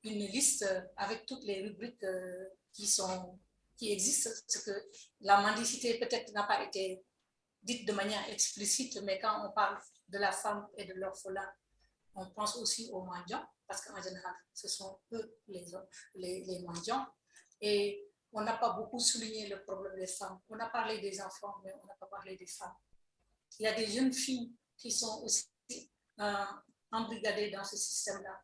une liste avec toutes les rubriques qui existent, parce que la mendicité peut-être n'a pas été dite de manière explicite, mais quand on parle de la femme et de l'orphelin, on pense aussi aux mendiants, parce qu'en général, ce sont eux les mendiants. Et on n'a pas beaucoup souligné le problème des femmes. On a parlé des enfants, mais on n'a pas parlé des femmes. Il y a des jeunes filles qui sont aussi embrigadées dans ce système-là,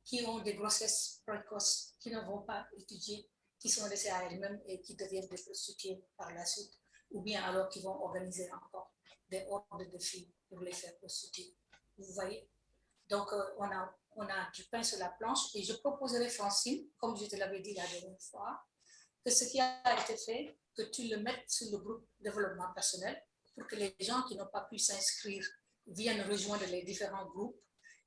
qui ont des grossesses précoces, qui ne vont pas étudier, qui sont laissées à elles-mêmes et qui deviennent des prostituées par la suite, ou bien alors qui vont organiser encore des hordes de filles pour les faire prostituer. Vous voyez? Donc, on a du pain sur la planche et je proposerai, Francine, comme je te l'avais dit la dernière fois, que ce qui a été fait, que tu le mettes sur le groupe développement personnel pour que les gens qui n'ont pas pu s'inscrire viennent rejoindre les différents groupes.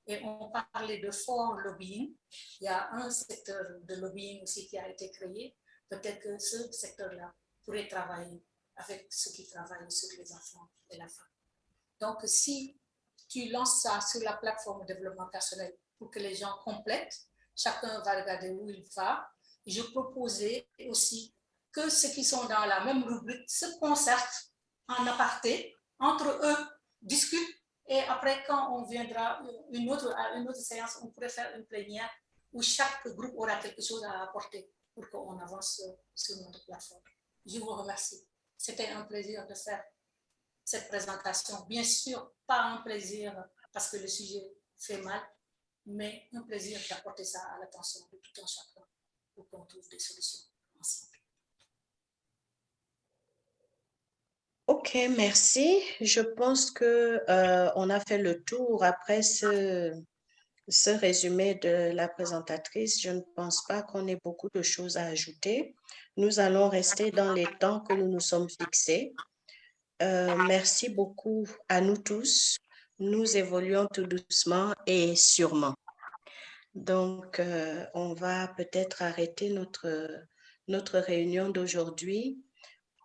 Et on parlait de fort lobbying. Il y a un secteur de lobbying aussi qui a été créé. Peut-être que ce secteur-là pourrait travailler avec ceux qui travaillent sur les enfants et la femme. Donc, si tu lances ça sur la plateforme de développement personnel pour que les gens complètent, chacun va regarder où il va, je proposais aussi que ceux qui sont dans la même rubrique se concertent en aparté, entre eux, discutent, et après, quand on viendra à une autre séance, on pourrait faire une plénière où chaque groupe aura quelque chose à apporter pour qu'on avance sur notre plateforme. Je vous remercie. C'était un plaisir de faire cette présentation. Bien sûr, pas un plaisir parce que le sujet fait mal, mais un plaisir d'apporter ça à l'attention de tout un chacun pour qu'on trouve des solutions ensemble. Ok, merci. Je pense qu'on a fait le tour après ce résumé de la présentatrice. Je ne pense pas qu'on ait beaucoup de choses à ajouter. Nous allons rester dans les temps que nous nous sommes fixés. Merci beaucoup à nous tous. Nous évoluons tout doucement et sûrement. Donc, on va peut-être arrêter notre réunion d'aujourd'hui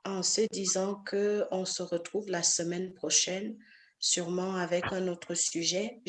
en se disant qu'on se retrouve la semaine prochaine, sûrement avec un autre sujet.